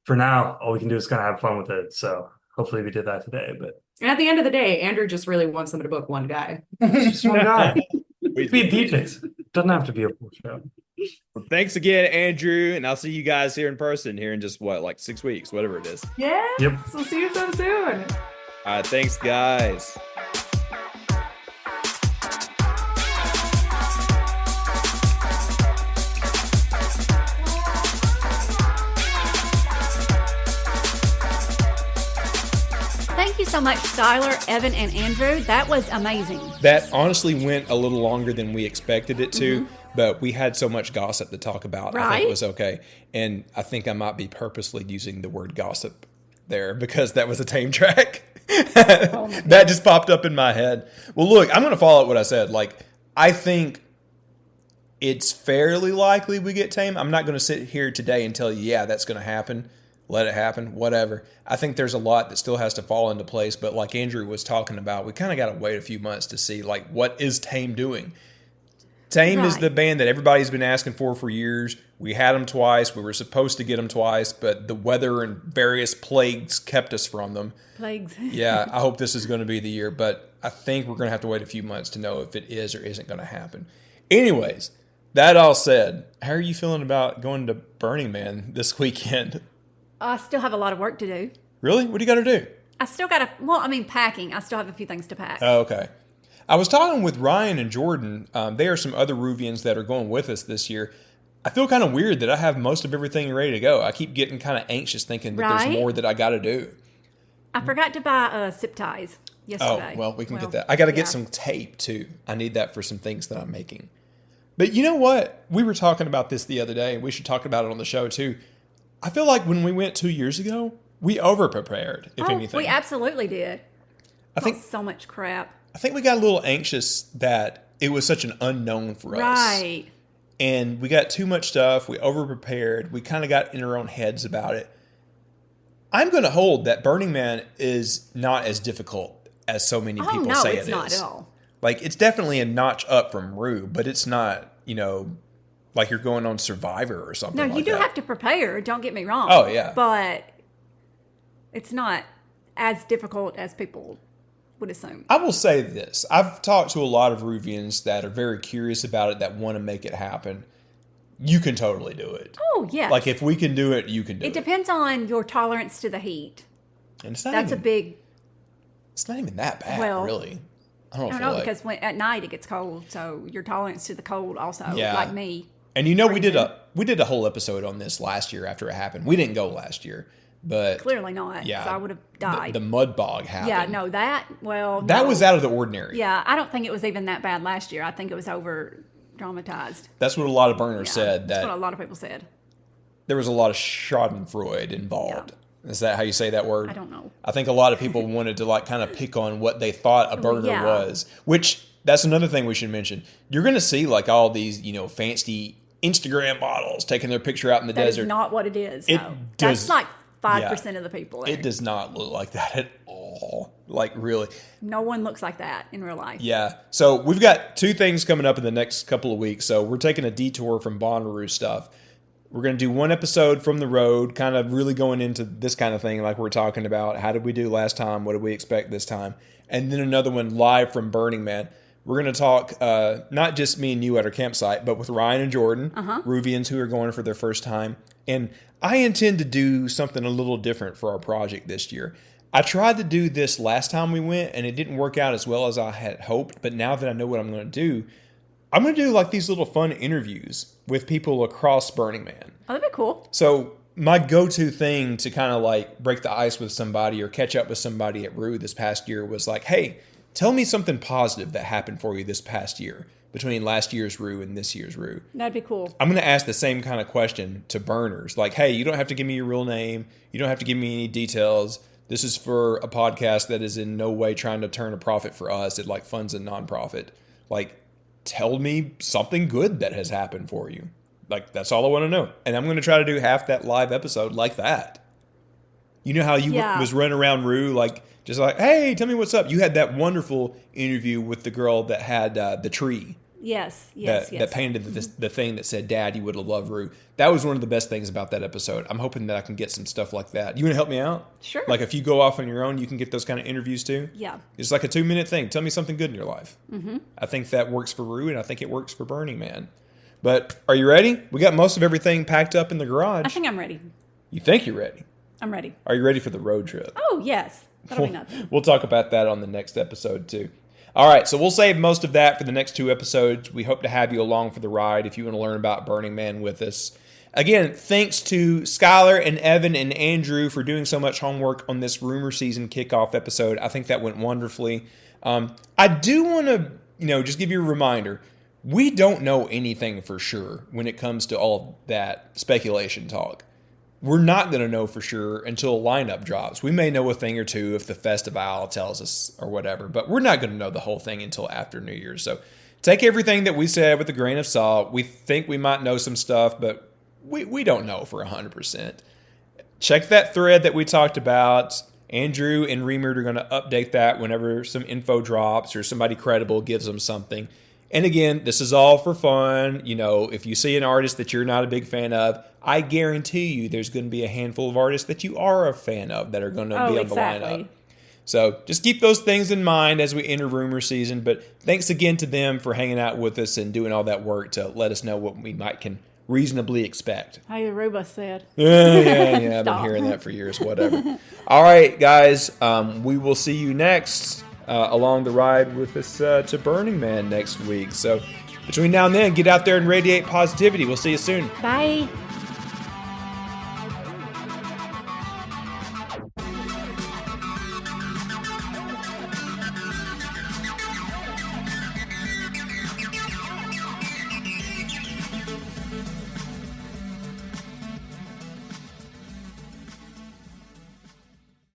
Speaker 3: for now, all we can do is kind of have fun with it. So hopefully we did that today. But
Speaker 5: And at the end of the day, Andrew just really wants them to book one guy.
Speaker 3: it's just one guy. Be DJs. Doesn't have to be a full show.
Speaker 2: Well, thanks again, Andrew, and I'll see you guys here in person here in just 6 weeks, whatever it is.
Speaker 5: Yeah.
Speaker 3: Yep.
Speaker 5: So see you so soon.
Speaker 2: All right, thanks, guys.
Speaker 1: Thank you so much, Skyler, Evan, and Andrew. That was amazing.
Speaker 2: That honestly went a little longer than we expected it to, but we had so much gossip to talk about. I think
Speaker 1: Right.
Speaker 2: it was okay. And I think I might be purposely using the word gossip there because that was a tame track. That just popped up in my head. Well, look, I'm going to follow up what I said. Like, I think it's fairly likely we get tame. I'm not going to sit here today and tell you, yeah, that's going to happen. Let it happen, whatever. I think there's a lot that still has to fall into place. But like Andrew was talking about, we kind of got to wait a few months to see, like, what is Tame doing? Tame is
Speaker 1: Right.
Speaker 2: the band that everybody's been asking for years. We had them twice. We were supposed to get them twice, but the weather and various plagues kept us from them.
Speaker 1: Plagues.
Speaker 2: Yeah, I hope this is going to be the year, but I think we're going to have to wait a few months to know if it is or isn't going to happen. Anyways, that all said, how are you feeling about going to Burning Man this weekend?
Speaker 1: I still have a lot of work to do.
Speaker 2: Really? What do you got to do?
Speaker 1: I still got packing. I still have a few things to pack.
Speaker 2: Oh, okay. I was talking with Ryan and Jordan. They are some other Ruvians that are going with us this year. I feel kind of weird that I have most of everything ready to go. I keep getting kind of anxious thinking that there's
Speaker 1: Right?
Speaker 2: more that I got to do.
Speaker 1: I forgot to buy zip ties yesterday.
Speaker 2: Oh, well, we can get that. I got to get some tape too. I need that for some things that I'm making. But you know what? We were talking about this the other day, and we should talk about it on the show too. I feel like when we went 2 years ago, we over-prepared, if anything.
Speaker 1: We absolutely did.
Speaker 2: I think
Speaker 1: so much crap.
Speaker 2: I think we got a little anxious that it was such an unknown for us.
Speaker 1: Right.
Speaker 2: And we got too much stuff. We over-prepared. We kind of got in our own heads about it. I'm going to hold that Burning Man is not as difficult as so many people say it is.
Speaker 1: Oh, no, it's not at all.
Speaker 2: Like, it's definitely a notch up from Rue, but it's not, like you're going on Survivor or something like that.
Speaker 1: No, you do have to prepare, don't get me wrong.
Speaker 2: Oh, yeah.
Speaker 1: But it's not as difficult as people would assume.
Speaker 2: I will say this. I've talked to a lot of Ruvians that are very curious about it, that want to make it happen. You can totally do it.
Speaker 1: Oh, yes.
Speaker 2: Like, if we can do it, you can do it.
Speaker 1: It depends on your tolerance to the heat.
Speaker 2: And it's not
Speaker 1: That's
Speaker 2: even,
Speaker 1: a big...
Speaker 2: It's not even that bad,
Speaker 1: Well,
Speaker 2: really. I
Speaker 1: I
Speaker 2: don't
Speaker 1: don't
Speaker 2: feel
Speaker 1: know,
Speaker 2: like.
Speaker 1: because at night it gets cold, so your tolerance to the cold also,
Speaker 2: Yeah.
Speaker 1: like me.
Speaker 2: And we did a whole episode on this last year after it happened. We didn't go last year, but
Speaker 1: Clearly not,
Speaker 2: yeah,
Speaker 1: 'cause I would have died.
Speaker 2: The mud bog happened.
Speaker 1: Yeah, no, that
Speaker 2: That was out of the ordinary.
Speaker 1: Yeah, I don't think it was even that bad last year. I think it was over dramatized.
Speaker 2: That's what a lot of burners
Speaker 1: Yeah,
Speaker 2: said.
Speaker 1: that's
Speaker 2: That
Speaker 1: what a lot of people said.
Speaker 2: there was a lot of Schadenfreude involved.
Speaker 1: Yeah.
Speaker 2: Is that how you say that word?
Speaker 1: I don't know.
Speaker 2: I think a lot of people wanted to like kind of pick on what they thought a burner
Speaker 1: yeah.
Speaker 2: was, which that's another thing we should mention. You're going to see like all these, fancy Instagram models taking their picture out in the
Speaker 1: That
Speaker 2: desert.
Speaker 1: is not what it is.
Speaker 2: It
Speaker 1: no.
Speaker 2: does-
Speaker 1: That's like 5% of the people there.
Speaker 2: It does not look like that at all. Like really.
Speaker 1: No one looks like that in real life.
Speaker 2: Yeah. So we've got 2 things coming up in the next couple of weeks. So we're taking a detour from Bonnaroo stuff. We're going to do 1 episode from the road, kind of really going into this kind of thing like we're talking about. How did we do last time? What did we expect this time? And then another one live from Burning Man. We're going to talk not just me and you at our campsite, but with Ryan and Jordan, Ruvians who are going for their first time. And I intend to do something a little different for our project this year. I tried to do this last time we went, and it didn't work out as well as I had hoped. But now that I know what I'm going to do, I'm going to do like these little fun interviews with people across Burning Man.
Speaker 1: Oh, that'd be cool.
Speaker 2: So my go-to thing to kind of like break the ice with somebody or catch up with somebody at Rue this past year was like, hey, tell me something positive that happened for you this past year between last year's Rue and this year's Rue.
Speaker 1: That'd be cool.
Speaker 2: I'm going to ask the same kind of question to burners. Like, hey, you don't have to give me your real name. You don't have to give me any details. This is for a podcast that is in no way trying to turn a profit for us. It like funds a nonprofit. Like, tell me something good that has happened for you. Like, that's all I want to know. And I'm going to try to do half that live episode like that. You know how you was running around Rue, like, just like, hey, tell me what's up. You had that wonderful interview with the girl that had the tree.
Speaker 1: Yes.
Speaker 2: That painted the thing that said, Dad, you would have loved Rue. That was one of the best things about that episode. I'm hoping that I can get some stuff like that. You want to help me out?
Speaker 1: Sure.
Speaker 2: Like if you go off on your own, you can get those kind of interviews too?
Speaker 1: Yeah.
Speaker 2: It's like a 2-minute thing. Tell me something good in your life. Mm-hmm. I think that works for Rue, and I think it works for Burning Man. But are you ready? We got most of everything packed up in the garage.
Speaker 1: I think I'm ready.
Speaker 2: You think you're ready?
Speaker 1: I'm ready.
Speaker 2: Are you ready for the road trip?
Speaker 1: Oh, yes. That'll be nothing.
Speaker 2: We'll talk about that on the next episode too. All right, so we'll save most of that for the next 2 episodes. We hope to have you along for the ride if you want to learn about Burning Man with us. Again, thanks to Skyler and Evan and Andrew for doing so much homework on this rumor season kickoff episode. I think that went wonderfully. I do want to, just give you a reminder. We don't know anything for sure when it comes to all that speculation talk. We're not going to know for sure until a lineup drops. We may know a thing or two if the festival tells us or whatever, but we're not going to know the whole thing until after New Year's. So take everything that we said with a grain of salt. We think we might know some stuff, but we don't know for 100%. Check that thread that we talked about. Andrew and Reemert are going to update that whenever some info drops or somebody credible gives them something. And again, this is all for fun. If you see an artist that you're not a big fan of, I guarantee you there's going to be a handful of artists that you are a fan of that are going to be on the lineup. So just keep those things in mind as we enter rumor season. But thanks again to them for hanging out with us and doing all that work to let us know what we can reasonably expect.
Speaker 1: How your robot said.
Speaker 2: Yeah, I've been hearing that for years, whatever. All right, guys, we will see you next along the ride with us to Burning Man next week. So Between now and then, get out there and radiate positivity. We'll see you soon.
Speaker 1: Bye.